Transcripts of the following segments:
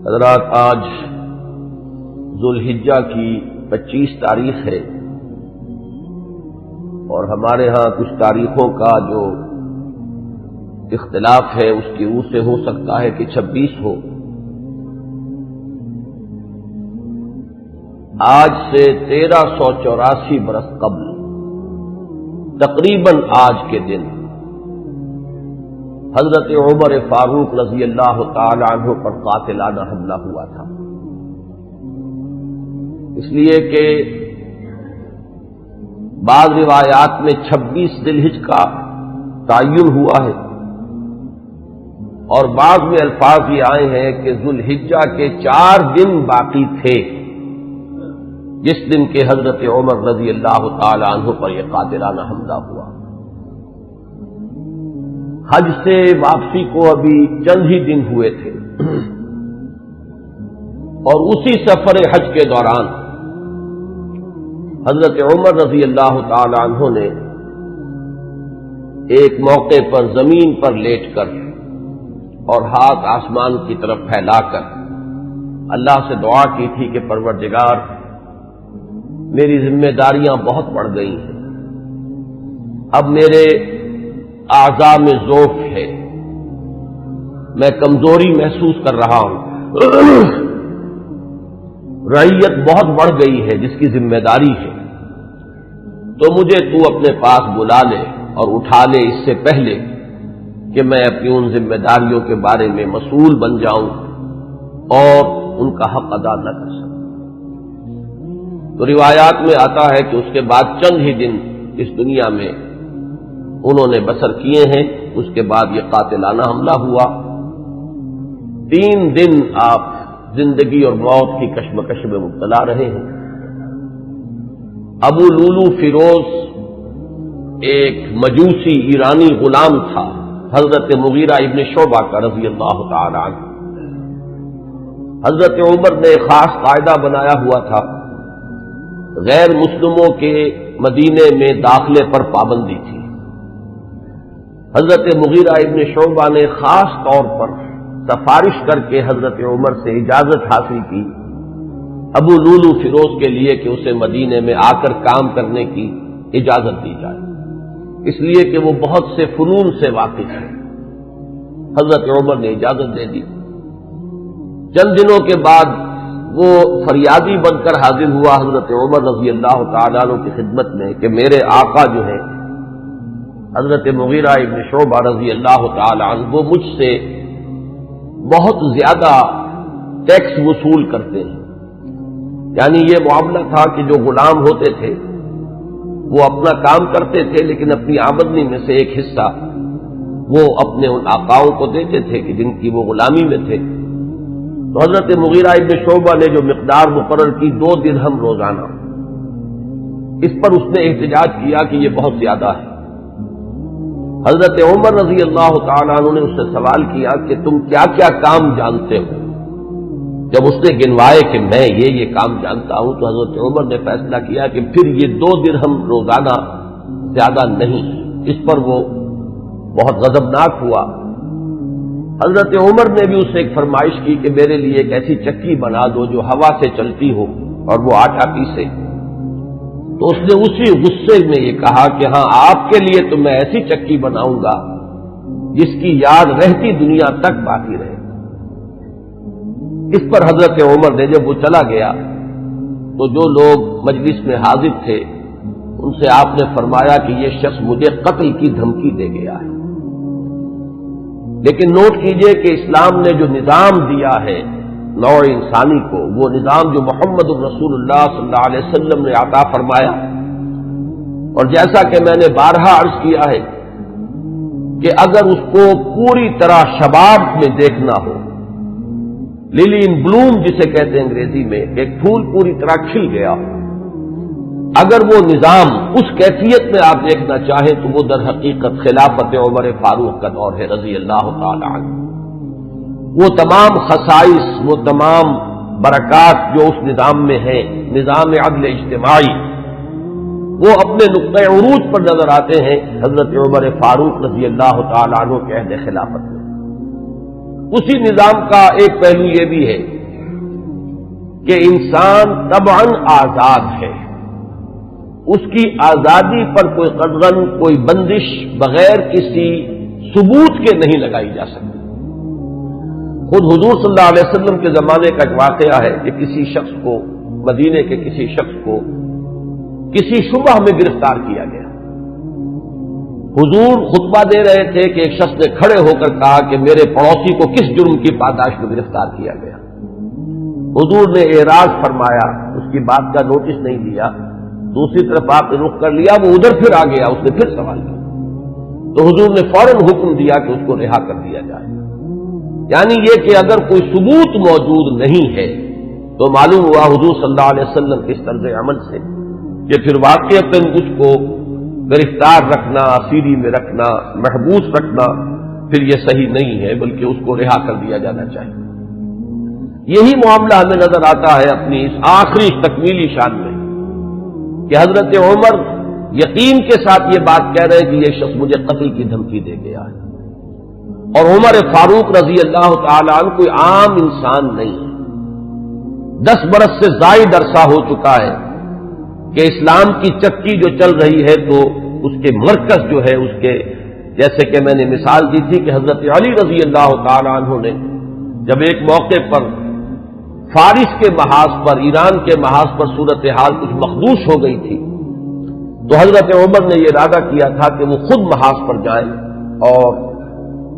حضرات، آج ذوالحجہ کی 25 تاریخ ہے اور ہمارے ہاں کچھ تاریخوں کا جو اختلاف ہے اس کی روح سے ہو سکتا ہے کہ 26 ہو۔ آج سے 1384 برس قبل تقریباً آج کے دن حضرت عمر فاروق رضی اللہ تعالی عنہ پر قاتلانہ حملہ ہوا تھا، اس لیے کہ بعض روایات میں 26 ذی الحجہ کا تعین ہوا ہے اور بعض میں الفاظ یہ آئے ہیں کہ ذوالحجہ کے 4 دن باقی تھے جس دن کے حضرت عمر رضی اللہ تعالی عنہ پر یہ قاتلانہ حملہ ہوا۔ حج سے واپسی کو ابھی چند ہی دن ہوئے تھے اور اسی سفر حج کے دوران حضرت عمر رضی اللہ تعالی عنہ نے ایک موقع پر زمین پر لیٹ کر اور ہاتھ آسمان کی طرف پھیلا کر اللہ سے دعا کی تھی کہ پروردگار، میری ذمہ داریاں بہت بڑھ گئی ہیں، اب میرے اعضاء میں ضعف ہے، میں کمزوری محسوس کر رہا ہوں، رعیت بہت بڑھ گئی ہے جس کی ذمہ داری ہے، تو مجھے تو اپنے پاس بلا لے اور اٹھا لے اس سے پہلے کہ میں اپنی ان ذمہ داریوں کے بارے میں مسئول بن جاؤں اور ان کا حق ادا نہ کر سکوں۔ تو روایات میں آتا ہے کہ اس کے بعد چند ہی دن اس دنیا میں انہوں نے بسر کیے ہیں، اس کے بعد یہ قاتلانہ حملہ ہوا۔ 3 دن آپ زندگی اور موت کی کشمکش میں مبتلا رہے ہیں۔ ابو لولو فیروز ایک مجوسی ایرانی غلام تھا، حضرت مغیرہ ابن شعبہ کا رضی اللہ تعالی عنہ۔ حضرت عمر نے خاص قاعدہ بنایا ہوا تھا، غیر مسلموں کے مدینے میں داخلے پر پابندی تھی۔ حضرت مغیرہ ابن شعبہ نے خاص طور پر سفارش کر کے حضرت عمر سے اجازت حاصل کی ابو لولو فیروز کے لیے کہ اسے مدینے میں آ کر کام کرنے کی اجازت دی جائے، اس لیے کہ وہ بہت سے فنون سے واقف ہے۔ حضرت عمر نے اجازت دے دی۔ چند دنوں کے بعد وہ فریادی بن کر حاضر ہوا حضرت عمر رضی اللہ تعالیٰ عنہ کی خدمت میں کہ میرے آقا جو ہیں حضرت مغیرہ ابن شعبہ رضی اللہ تعالی عنہ، وہ مجھ سے بہت زیادہ ٹیکس وصول کرتے ہیں۔ یعنی یہ معاملہ تھا کہ جو غلام ہوتے تھے وہ اپنا کام کرتے تھے لیکن اپنی آمدنی میں سے ایک حصہ وہ اپنے ان آقاؤں کو دیتے تھے کہ جن کی وہ غلامی میں تھے۔ تو حضرت مغیرہ ابن شعبہ نے جو مقدار مقرر کی 2 درہم روزانہ، اس پر اس نے احتجاج کیا کہ یہ بہت زیادہ ہے۔ حضرت عمر رضی اللہ تعالیٰ عنہ نے اس سے سوال کیا کہ تم کیا کیا کام جانتے ہو؟ جب اس نے گنوائے کہ میں یہ کام جانتا ہوں تو حضرت عمر نے فیصلہ کیا کہ پھر یہ 2 درہم روزانہ زیادہ نہیں۔ اس پر وہ بہت غضبناک ہوا۔ حضرت عمر نے بھی اس سے ایک فرمائش کی کہ میرے لیے ایک ایسی چکی بنا دو جو ہوا سے چلتی ہو اور وہ آٹا پیسے۔ تو اس نے اسی غصے میں یہ کہا کہ ہاں، آپ کے لیے تو میں ایسی چکی بناؤں گا جس کی یاد رہتی دنیا تک باقی رہے۔ اس پر حضرت عمر نے جب وہ چلا گیا تو جو لوگ مجلس میں حاضر تھے ان سے آپ نے فرمایا کہ یہ شخص مجھے قتل کی دھمکی دے گیا ہے۔ لیکن نوٹ کیجئے کہ اسلام نے جو نظام دیا ہے نوع انسانی کو، وہ نظام جو محمد الرسول اللہ صلی اللہ علیہ وسلم نے عطا فرمایا، اور جیسا کہ میں نے بارہا عرض کیا ہے کہ اگر اس کو پوری طرح شباب میں دیکھنا ہو، للی ان بلوم جسے کہتے ہیں انگریزی میں، ایک پھول پوری طرح کھل گیا ہو، اگر وہ نظام اس کیفیت میں آپ دیکھنا چاہیں تو وہ در حقیقت خلافت عمر فاروق کا دور ہے رضی اللہ تعالی عنہ۔ وہ تمام خصائص، وہ تمام برکات جو اس نظام میں ہیں، نظام عدل اجتماعی، وہ اپنے نقطۂ عروج پر نظر آتے ہیں حضرت عمر فاروق رضی اللہ تعالی عنہ کے عہد خلافت میں۔ اسی نظام کا ایک پہلو یہ بھی ہے کہ انسان طبعاً آزاد ہے، اس کی آزادی پر کوئی قدغن، کوئی بندش بغیر کسی ثبوت کے نہیں لگائی جا سکتی۔ خود حضور صلی اللہ علیہ وسلم کے زمانے کا ایک واقعہ ہے کہ کسی شخص کو، مدینے کے کسی شخص کو کسی شبہ میں گرفتار کیا گیا۔ حضور خطبہ دے رہے تھے کہ ایک شخص نے کھڑے ہو کر کہا کہ میرے پڑوسی کو کس جرم کی پاداش میں گرفتار کیا گیا۔ حضور نے اعراض فرمایا، اس کی بات کا نوٹس نہیں لیا، دوسری طرف آپ نے رخ کر لیا، وہ ادھر پھر آ گیا، اس نے پھر سوال کیا تو حضور نے فوراً حکم دیا کہ اس کو رہا کر دیا جائے۔ یعنی یہ کہ اگر کوئی ثبوت موجود نہیں ہے تو معلوم ہوا حضور صلی اللہ علیہ وسلم کے اس طرز عمل سے کہ پھر واقعتاً اس کو گرفتار رکھنا، اسیری میں رکھنا، محبوس رکھنا پھر یہ صحیح نہیں ہے، بلکہ اس کو رہا کر دیا جانا چاہیے۔ یہی معاملہ ہمیں نظر آتا ہے اپنی اس آخری تکمیلی شان میں کہ حضرت عمر یقین کے ساتھ یہ بات کہہ رہے کہ یہ شخص مجھے قتل کی دھمکی دے گیا ہے، اور عمر فاروق رضی اللہ تعالی عنہ کوئی عام انسان نہیں ہے۔ 10 برس سے زائد عرصہ ہو چکا ہے کہ اسلام کی چکی جو چل رہی ہے تو اس کے مرکز جو ہے اس کے، جیسے کہ میں نے مثال دی تھی کہ حضرت علی رضی اللہ تعالی عنہ نے جب ایک موقع پر فارس کے محاذ پر، ایران کے محاذ پر صورتحال کچھ مخدوش ہو گئی تھی تو حضرت عمر نے یہ ارادہ کیا تھا کہ وہ خود محاذ پر جائیں اور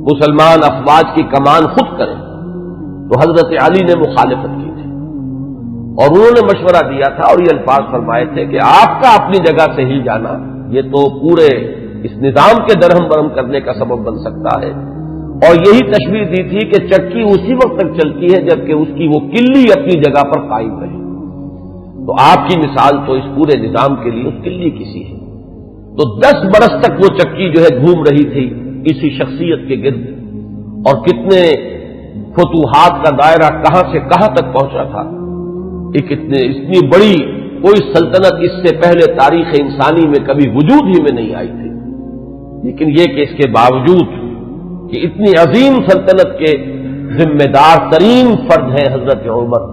مسلمان افواج کی کمان خود کریں، تو حضرت علی نے مخالفت کی تھی اور انہوں نے مشورہ دیا تھا اور یہ الفاظ فرمائے تھے کہ آپ کا اپنی جگہ سے ہل جانا یہ تو پورے اس نظام کے درہم برہم کرنے کا سبب بن سکتا ہے، اور یہی تشبیہ دی تھی کہ چکی اسی وقت تک چلتی ہے جبکہ اس کی وہ کلی اپنی جگہ پر قائم رہے، تو آپ کی مثال تو اس پورے نظام کے لیے اس کلی کسی ہے۔ تو 10 برس تک وہ چکی جو ہے گھوم رہی تھی اسی شخصیت کے گرد، اور کتنے فتوحات کا دائرہ کہاں سے کہاں تک پہنچا تھا، اتنی بڑی کوئی سلطنت اس سے پہلے تاریخ انسانی میں کبھی وجود ہی میں نہیں آئی تھی، لیکن یہ کہ اس کے باوجود کہ اتنی عظیم سلطنت کے ذمہ دار ترین فرد ہیں حضرت عمر،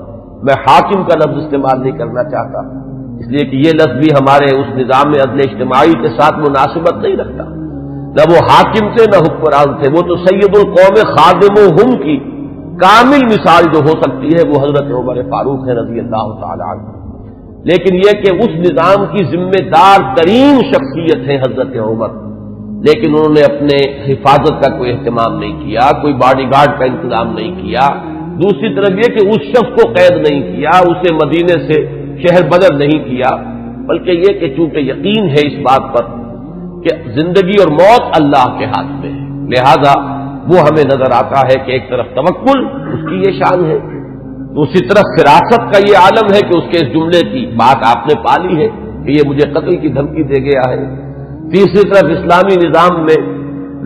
میں حاکم کا لفظ استعمال نہیں کرنا چاہتا اس لیے کہ یہ لفظ بھی ہمارے اس نظام عدل اجتماعی کے ساتھ مناسبت نہیں رکھتا، نہ وہ حاکم تھے نہ حکمران تھے، وہ تو سید القوم خادمہم کی کامل مثال جو ہو سکتی ہے وہ حضرت عمر فاروق ہے رضی اللہ تعالی عنہ، لیکن یہ کہ اس نظام کی ذمہ دار ترین شخصیت ہے حضرت عمر، لیکن انہوں نے اپنے حفاظت کا کوئی اہتمام نہیں کیا، کوئی باڈی گارڈ کا انتظام نہیں کیا، دوسری طرف یہ کہ اس شخص کو قید نہیں کیا، اسے مدینے سے شہر بدر نہیں کیا، بلکہ یہ کہ چونکہ یقین ہے اس بات پر کہ زندگی اور موت اللہ کے ہاتھ میں ہے، لہذا وہ ہمیں نظر آتا ہے کہ ایک طرف توکل اس کی یہ شان ہے، دوسری طرف فراست کا یہ عالم ہے کہ اس کے اس جملے کی بات آپ نے پالی ہے کہ یہ مجھے قتل کی دھمکی دے گیا ہے، تیسری طرف اسلامی نظام میں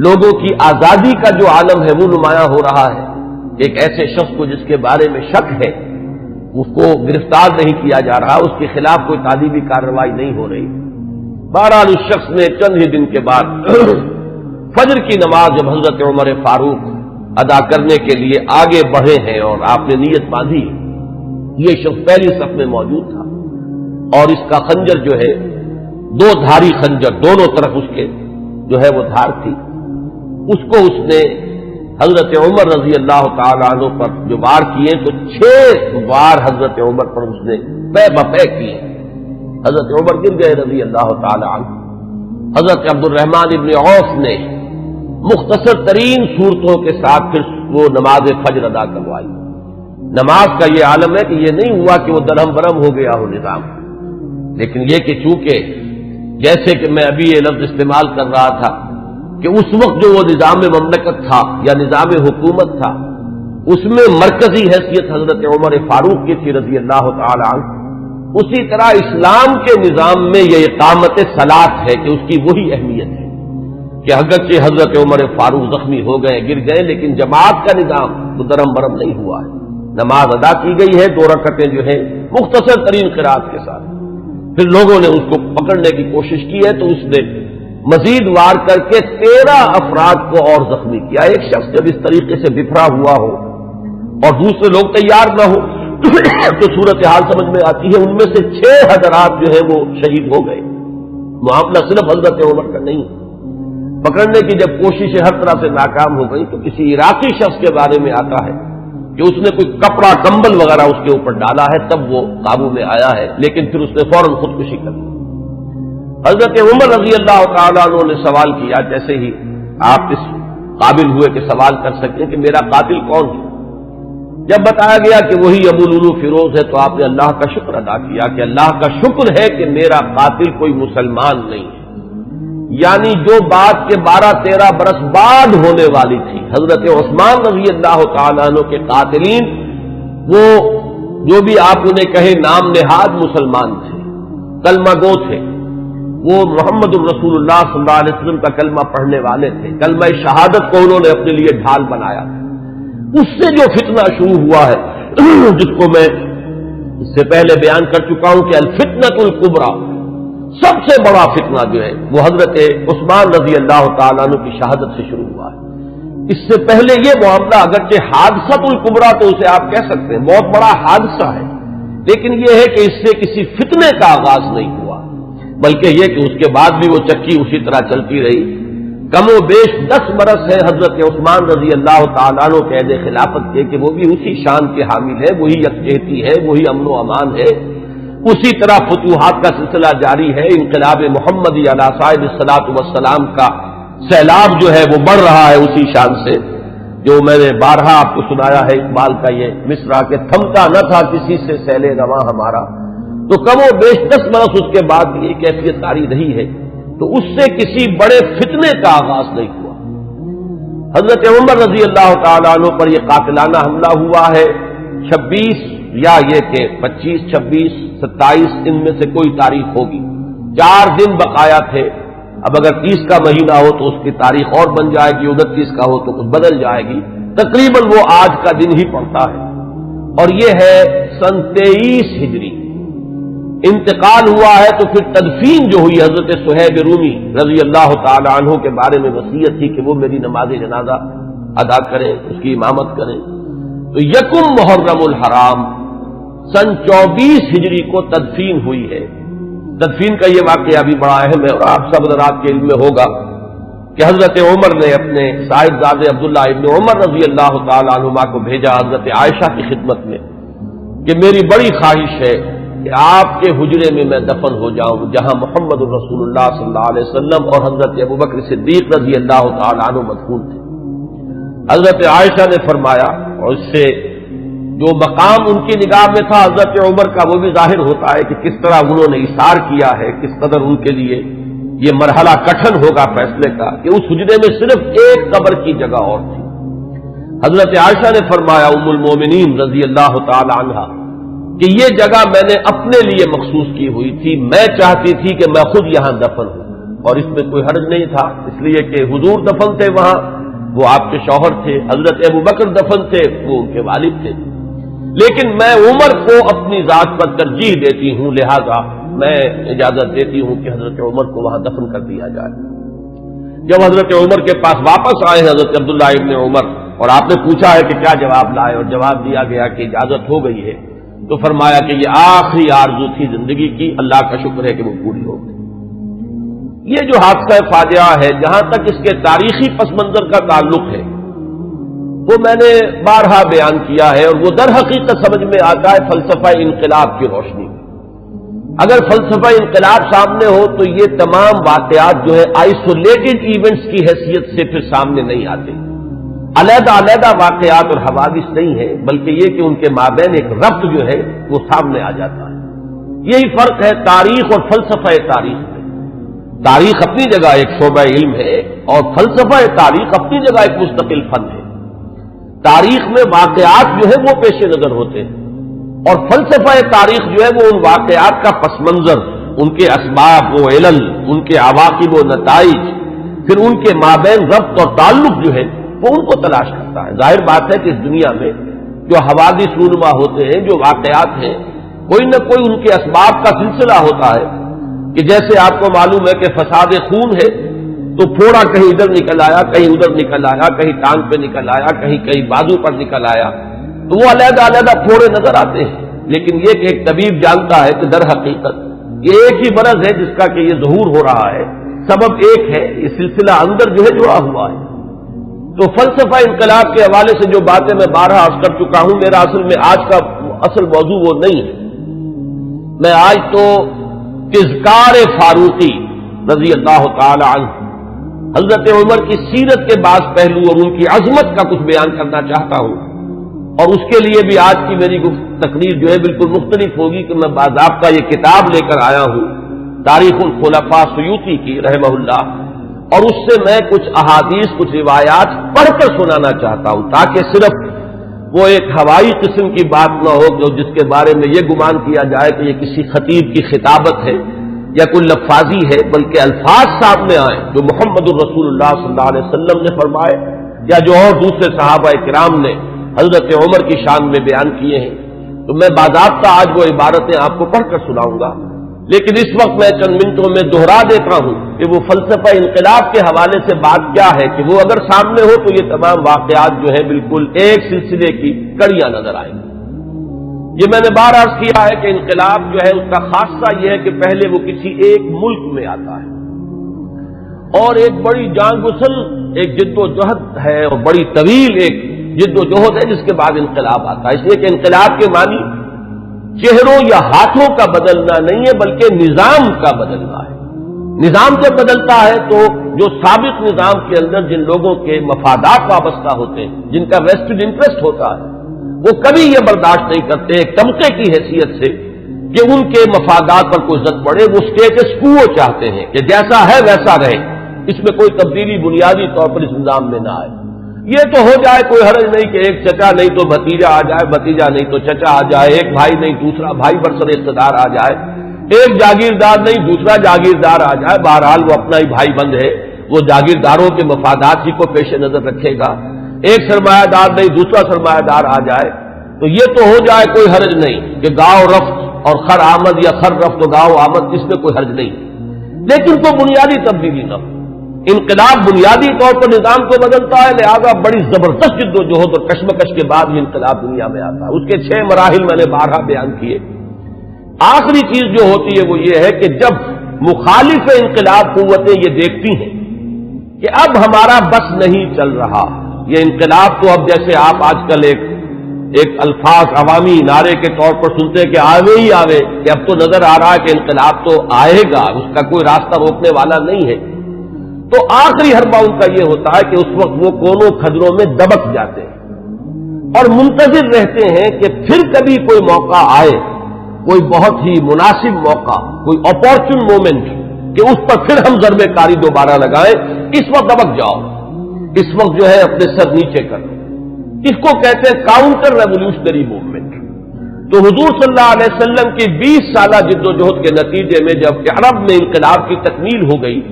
لوگوں کی آزادی کا جو عالم ہے وہ نمایاں ہو رہا ہے، ایک ایسے شخص کو جس کے بارے میں شک ہے اس کو گرفتار نہیں کیا جا رہا، اس کے خلاف کوئی تعدیبی کارروائی نہیں ہو رہی۔ بہرحال اس شخص نے چند ہی دن کے بعد فجر کی نماز جب حضرت عمر فاروق ادا کرنے کے لیے آگے بڑھے ہیں اور آپ نے نیت باندھی، یہ شخص پہلی صف میں موجود تھا اور اس کا خنجر جو ہے 2 دھاری خنجر، دونوں طرف اس کے جو ہے وہ دھار تھی، اس کو اس نے حضرت عمر رضی اللہ تعالی عنہ پر جو وار کیے تو 6 وار حضرت عمر پر اس نے پے بپے کیے، حضرت عمر گر گئے رضی اللہ تعالی عنہ۔ حضرت عبد الرحمن ابن عوف نے مختصر ترین صورتوں کے ساتھ پھر وہ نماز فجر ادا کروائی۔ نماز کا یہ عالم ہے کہ یہ نہیں ہوا کہ وہ درہم برہم ہو گیا ہو نظام، لیکن یہ کہ چونکہ جیسے کہ میں ابھی یہ لفظ استعمال کر رہا تھا کہ اس وقت جو وہ نظام مملکت تھا یا نظام حکومت تھا اس میں مرکزی حیثیت حضرت عمر فاروق کی تھی رضی اللہ تعالی عنہ، اسی طرح اسلام کے نظام میں یہ اقامت صلاۃ ہے کہ اس کی وہی اہمیت ہے کہ اگرچہ حضرت عمر فاروق زخمی ہو گئے، گر گئے، لیکن جماعت کا نظام تو درہم برہم نہیں ہوا ہے، نماز ادا کی گئی ہے 2 رکعتیں جو ہیں مختصر ترین قرات کے ساتھ۔ پھر لوگوں نے اس کو پکڑنے کی کوشش کی ہے تو اس نے مزید وار کر کے 13 افراد کو اور زخمی کیا۔ ایک شخص جب اس طریقے سے بکھرا ہوا ہو اور دوسرے لوگ تیار نہ ہو تو صورتحال سمجھ میں آتی ہے۔ ان میں سے 6 حضرات جو ہے وہ شہید ہو گئے۔ معاملہ صرف حضرت عمر کا نہیں، پکڑنے کی جب کوششیں ہر طرح سے ناکام ہو گئی تو کسی عراقی شخص کے بارے میں آتا ہے کہ اس نے کوئی کپڑا کمبل وغیرہ اس کے اوپر ڈالا ہے، تب وہ قابو میں آیا ہے، لیکن پھر اس نے فوراً خودکشی کر لی۔ حضرت عمر رضی اللہ تعالیٰ عنہ نے سوال کیا، جیسے ہی آپ اس قابل ہوئے کہ سوال کر سکیں کہ میرا قاتل کون ہے، جب بتایا گیا کہ وہی ابو لولو فیروز ہے تو آپ نے اللہ کا شکر ادا کیا کہ اللہ کا شکر ہے کہ میرا قاتل کوئی مسلمان نہیں ہے، یعنی جو بات کے 12-13 برس بعد ہونے والی تھی۔ حضرت عثمان رضی اللہ تعالیٰ عنہ کے قاتلین وہ جو بھی آپ انہیں کہے نام نہاد مسلمان تھے، کلمہ گو تھے، وہ محمد الرسول اللہ صلی اللہ علیہ وسلم کا کلمہ پڑھنے والے تھے، کلمہ شہادت کو انہوں نے اپنے لیے ڈھال بنایا۔ اس سے جو فتنہ شروع ہوا ہے جس کو میں اس سے پہلے بیان کر چکا ہوں کہ الفتنۃ الکبریٰ، سب سے بڑا فتنہ جو ہے وہ حضرت عثمان رضی اللہ تعالیٰ عنہ کی شہادت سے شروع ہوا ہے۔ اس سے پہلے یہ معاملہ اگرچہ حادثۃ الکبریٰ تو اسے آپ کہہ سکتے ہیں، بہت بڑا حادثہ ہے، لیکن یہ ہے کہ اس سے کسی فتنے کا آغاز نہیں ہوا، بلکہ یہ کہ اس کے بعد بھی وہ چکی اسی طرح چلتی رہی۔ کم و بیش 10 برس ہے حضرت عثمان رضی اللہ تعالیٰ عنہ کے عہد خلافت کے کہ وہ بھی اسی شان کے حامل ہے، وہی یکجہتی ہے، وہی امن و امان ہے، اسی طرح فتوحات کا سلسلہ جاری ہے، انقلاب محمدی علی صاحب الصلاۃ والسلام کا سیلاب جو ہے وہ بڑھ رہا ہے اسی شان سے، جو میں نے بارہا آپ کو سنایا ہے اقبال کا یہ مصرع کہ تھمتا نہ تھا کسی سے سیل رواں ہمارا، تو کم و بیش 10 برس اس کے بعد یہ کیفیت جاری رہی ہے، تو اس سے کسی بڑے فتنے کا آغاز نہیں ہوا۔ حضرت عمر رضی اللہ تعالیٰ عنہ پر یہ قاتلانہ حملہ ہوا ہے 26 یا یہ کہ 25، 26، 27 ان میں سے کوئی تاریخ ہوگی، 4 دن بقایا تھے۔ اب اگر 30 کا مہینہ ہو تو اس کی تاریخ اور بن جائے گی، 29 کا ہو تو کچھ بدل جائے گی، تقریباً وہ آج کا دن ہی پڑتا ہے، اور یہ ہے سن 23 ہجری۔ انتقال ہوا ہے تو پھر تدفین جو ہوئی، حضرت صہیب رومی رضی اللہ تعالی عنہ کے بارے میں وصیت تھی کہ وہ میری نماز جنازہ ادا کریں، اس کی امامت کریں، تو یکم محرم الحرام سن 24 ہجری کو تدفین ہوئی ہے۔ تدفین کا یہ واقعہ بھی بڑا اہم ہے اور آپ سب حضرات کے علم میں ہوگا کہ حضرت عمر نے اپنے صاحبزادے عبداللہ ابن عمر رضی اللہ تعالی عنہما کو بھیجا حضرت عائشہ کی خدمت میں کہ میری بڑی خواہش ہے کہ آپ کے حجرے میں میں دفن ہو جاؤں جہاں محمد الرسول اللہ صلی اللہ علیہ وسلم اور حضرت ابوبکر صدیق رضی اللہ تعالی عنہ مدفون تھے۔ حضرت عائشہ نے فرمایا، اور اس سے جو مقام ان کی نگاہ میں تھا حضرت عمر کا وہ بھی ظاہر ہوتا ہے کہ کس طرح انہوں نے اثار کیا ہے، کس قدر ان کے لیے یہ مرحلہ کٹھن ہوگا فیصلے کا کہ اس حجرے میں صرف ایک قبر کی جگہ اور تھی۔ حضرت عائشہ نے فرمایا ام المومنین رضی اللہ تعالی عنہا کہ یہ جگہ میں نے اپنے لیے مخصوص کی ہوئی تھی، میں چاہتی تھی کہ میں خود یہاں دفن ہوں، اور اس میں کوئی حرج نہیں تھا، اس لیے کہ حضور دفن تھے وہاں، وہ آپ کے شوہر تھے، حضرت ابوبکر دفن تھے، وہ ان کے والد تھے، لیکن میں عمر کو اپنی ذات پر ترجیح دیتی ہوں، لہذا میں اجازت دیتی ہوں کہ حضرت عمر کو وہاں دفن کر دیا جائے۔ جب حضرت عمر کے پاس واپس آئے حضرت عبداللہ ابن عمر اور آپ نے پوچھا ہے کہ کیا جواب لائے، اور جواب دیا گیا کہ اجازت ہو گئی ہے، تو فرمایا کہ یہ آخری آرزو تھی زندگی کی، اللہ کا شکر ہے کہ وہ پوری ہو گئی۔ یہ جو حادثہ فاجعہ ہے، جہاں تک اس کے تاریخی پس منظر کا تعلق ہے وہ میں نے بارہا بیان کیا ہے، اور وہ در حقیقت سمجھ میں آتا ہے فلسفہ انقلاب کی روشنی میں۔ اگر فلسفہ انقلاب سامنے ہو تو یہ تمام واقعات جو ہے آئسولیٹڈ ایونٹس کی حیثیت سے پھر سامنے نہیں آتے، علیحدہ علیحدہ واقعات اور حوادث نہیں ہے، بلکہ یہ کہ ان کے مابین ایک ربط جو ہے وہ سامنے آ جاتا ہے۔ یہی فرق ہے تاریخ اور فلسفہ تاریخ میں۔ تاریخ اپنی جگہ ایک شعبہ علم ہے اور فلسفہ تاریخ اپنی جگہ ایک مستقل فن ہے۔ تاریخ میں واقعات جو ہے وہ پیش نظر ہوتے ہیں، اور فلسفہ تاریخ جو ہے وہ ان واقعات کا پس منظر، ان کے اسباب و علل، ان کے عواقب و نتائج، پھر ان کے مابین ربط اور تعلق جو ہے وہ ان کو تلاش کرتا ہے۔ ظاہر بات ہے کہ اس دنیا میں جو حوادث رونما ہوتے ہیں، جو واقعات ہیں، کوئی نہ کوئی ان کے اسباب کا سلسلہ ہوتا ہے، کہ جیسے آپ کو معلوم ہے کہ فساد خون ہے تو پھوڑا کہیں ادھر نکل آیا، کہیں ادھر نکل آیا، کہیں ٹانگ پہ نکل آیا، کہیں بازو پر نکل آیا، تو وہ علیحدہ علیحدہ پھوڑے نظر آتے ہیں، لیکن یہ کہ ایک طبیب جانتا ہے کہ در حقیقت یہ ایک ہی مرض ہے جس کا کہ یہ ظہور ہو رہا ہے، سبب ایک ہے، یہ سلسلہ اندر جو ہے جڑا ہوا ہے۔ تو فلسفہ انقلاب کے حوالے سے جو باتیں میں بارہا عرض کر چکا ہوں، میرا اصل میں آج کا اصل موضوع وہ نہیں ہے۔ میں آج تو اذکار فاروقی رضی اللہ تعالی عنہ، حضرت عمر کی سیرت کے بعض پہلو اور ان کی عظمت کا کچھ بیان کرنا چاہتا ہوں، اور اس کے لیے بھی آج کی میری تقریر جو ہے بالکل مختلف ہوگی کہ میں باضابطہ یہ کتاب لے کر آیا ہوں تاریخ الخلفاء سیوطی کی رحمہ اللہ، اور اس سے میں کچھ احادیث، کچھ روایات پڑھ کر سنانا چاہتا ہوں، تاکہ صرف وہ ایک ہوائی قسم کی بات نہ ہو جو جس کے بارے میں یہ گمان کیا جائے کہ یہ کسی خطیب کی خطابت ہے یا کوئی لفاظی ہے، بلکہ الفاظ سامنے آئیں جو محمد الرسول اللہ صلی اللہ علیہ وسلم نے فرمائے یا جو اور دوسرے صحابہ کرام نے حضرت عمر کی شان میں بیان کیے ہیں۔ تو میں باضابطہ آج وہ عبارتیں آپ کو پڑھ کر سناؤں گا، لیکن اس وقت میں چند منٹوں میں دوہرا دیتا ہوں کہ وہ فلسفہ انقلاب کے حوالے سے بات کیا ہے کہ وہ اگر سامنے ہو تو یہ تمام واقعات جو ہیں بالکل ایک سلسلے کی کڑیاں نظر آئیں گی۔ یہ میں نے بار عرض کیا ہے کہ انقلاب جو ہے اس کا خاصہ یہ ہے کہ پہلے وہ کسی ایک ملک میں آتا ہے اور ایک بڑی جان گسل ایک جد و جہد ہے اور بڑی طویل ایک جد و جہد ہے جس کے بعد انقلاب آتا ہے، اس لیے کہ انقلاب کے معنی چہروں یا ہاتھوں کا بدلنا نہیں ہے بلکہ نظام کا بدلنا ہے۔ نظام جب بدلتا ہے تو جو سابق نظام کے اندر جن لوگوں کے مفادات وابستہ ہوتے ہیں، جن کا ویسٹڈ انٹرسٹ ہوتا ہے، وہ کبھی یہ برداشت نہیں کرتے ایک طبقے کی حیثیت سے کہ ان کے مفادات پر کوئی زد پڑے، وہ اسٹیٹس کو چاہتے ہیں کہ جیسا ہے ویسا رہے، اس میں کوئی تبدیلی بنیادی طور پر اس نظام میں نہ آئے۔ یہ تو ہو جائے کوئی حرج نہیں کہ ایک چچا نہیں تو بھتیجا آ جائے، بھتیجا نہیں تو چچا آ جائے، ایک بھائی نہیں دوسرا بھائی برسر اقتدار آ جائے، ایک جاگیردار نہیں دوسرا جاگیردار آ جائے، بہرحال وہ اپنا ہی بھائی بند ہے، وہ جاگیرداروں کے مفادات ہی کو پیش نظر رکھے گا، ایک سرمایہ دار نہیں دوسرا سرمایہ دار آ جائے، تو یہ تو ہو جائے کوئی حرج نہیں کہ گاؤں رفت اور خر آمد یا خر رفت و گاؤں آمد، اس میں کوئی حرج نہیں، لیکن کوئی بنیادی تبدیلی نہ ہو۔ انقلاب بنیادی طور پر نظام کو بدلتا ہے، لہذا بڑی زبردست جد و جہد اور کشمکش کے بعد یہ انقلاب دنیا میں آتا ہے۔ اس کے 6 مراحل میں نے بارہا بیان کیے۔ آخری چیز جو ہوتی ہے وہ یہ ہے کہ جب مخالف انقلاب قوتیں یہ دیکھتی ہیں کہ اب ہمارا بس نہیں چل رہا، یہ انقلاب تو اب جیسے آپ آج کل ایک الفاظ عوامی نعرے کے طور پر سنتے ہیں کہ آوے ہی آوے، کہ اب تو نظر آ رہا ہے کہ انقلاب تو آئے گا، اس کا کوئی راستہ روکنے والا نہیں ہے، تو آخری حربہ ان کا یہ ہوتا ہے کہ اس وقت وہ کونوں کھدروں میں دبک جاتے ہیں اور منتظر رہتے ہیں کہ پھر کبھی کوئی موقع آئے، کوئی بہت ہی مناسب موقع، کوئی اپارچن مومنٹ کہ اس پر پھر ہم ضربے کاری دوبارہ لگائیں، اس وقت دبک جاؤ، اس وقت جو ہے اپنے سر نیچے کرو۔ اس کو کہتے ہیں کاؤنٹر ریولیوشنری موومنٹ۔ تو حضور صلی اللہ علیہ وسلم کی 20 سالہ جد و جہد کے نتیجے میں جب عرب میں انقلاب کی تکمیل ہو گئی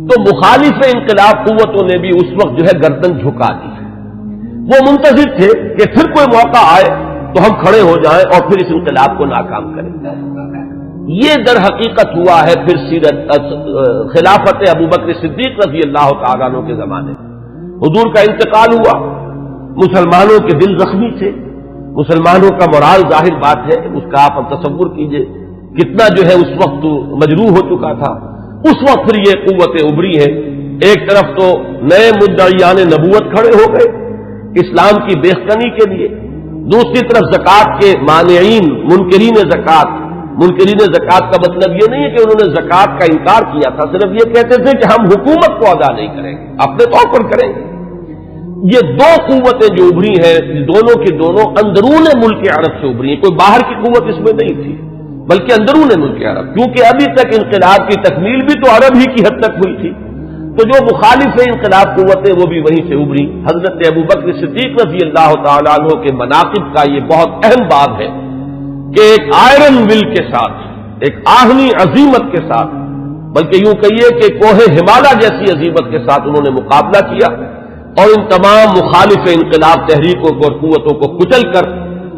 تو مخالف انقلاب قوتوں نے بھی اس وقت جو ہے گردن جھکا دی۔ وہ منتظر تھے کہ پھر کوئی موقع آئے تو ہم کھڑے ہو جائیں اور پھر اس انقلاب کو ناکام کریں۔ یہ در حقیقت ہوا ہے پھر خلافت ابوبکر صدیق رضی اللہ تعالیٰ عنہ کے زمانے میں۔ حضور کا انتقال ہوا، مسلمانوں کے دل زخمی تھے، مسلمانوں کا مورال ظاہر بات ہے، اس کا آپ تصور کیجئے کتنا جو ہے اس وقت مجروح ہو چکا تھا۔ اس وقت پھر یہ قوتیں ابری ہیں، ایک طرف تو نئے مدعیان نبوت کھڑے ہو گئے اسلام کی بےخنی کے لیے، دوسری طرف زکوٰۃ کے مانعین منکرین زکوٰۃ۔ منکرین زکوٰۃ کا مطلب یہ نہیں ہے کہ انہوں نے زکوٰۃ کا انکار کیا تھا، صرف یہ کہتے تھے کہ ہم حکومت کو ادا نہیں کریں گے، اپنے طور پر کریں گے۔ یہ دو قوتیں جو ابری ہیں دونوں کی دونوں اندرون ملک عرب سے ابری ہیں، کوئی باہر کی قوت اس میں نہیں تھی بلکہ اندرون ملک عرب، کیونکہ ابھی تک انقلاب کی تکمیل بھی تو عرب ہی کی حد تک ہوئی تھی، تو جو مخالف انقلاب قوتیں وہ بھی وہیں سے ابری۔ حضرت ابوبکر صدیق رضی اللہ تعالیٰ عنہ کے مناقب کا یہ بہت اہم باب ہے کہ ایک آئرن ول کے ساتھ، ایک آہنی عظیمت کے ساتھ، بلکہ یوں کہیے کہ کوہ ہمالیہ جیسی عظیمت کے ساتھ انہوں نے مقابلہ کیا اور ان تمام مخالف انقلاب تحریکوں کو اور قوتوں کو کچل کر،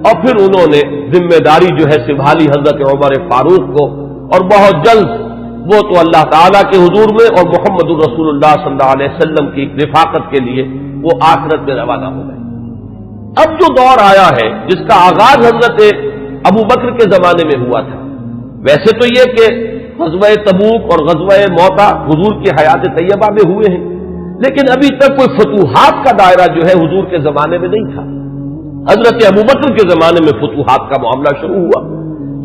اور پھر انہوں نے ذمہ داری جو ہے سنبھالی حضرت عمر فاروق کو، اور بہت جلد وہ تو اللہ تعالیٰ کے حضور میں اور محمد الرسول اللہ صلی اللہ علیہ وسلم کی رفاقت کے لیے وہ آخرت میں روانہ ہو گئے۔ اب جو دور آیا ہے جس کا آغاز حضرت ابو بکر کے زمانے میں ہوا تھا، ویسے تو یہ کہ غزوہ تبوک اور غزوہ موتا حضور کی حیات طیبہ میں ہوئے ہیں، لیکن ابھی تک کوئی فتوحات کا دائرہ جو ہے حضور کے زمانے میں نہیں تھا۔ حضرت ابو بکر کے زمانے میں فتوحات کا معاملہ شروع ہوا،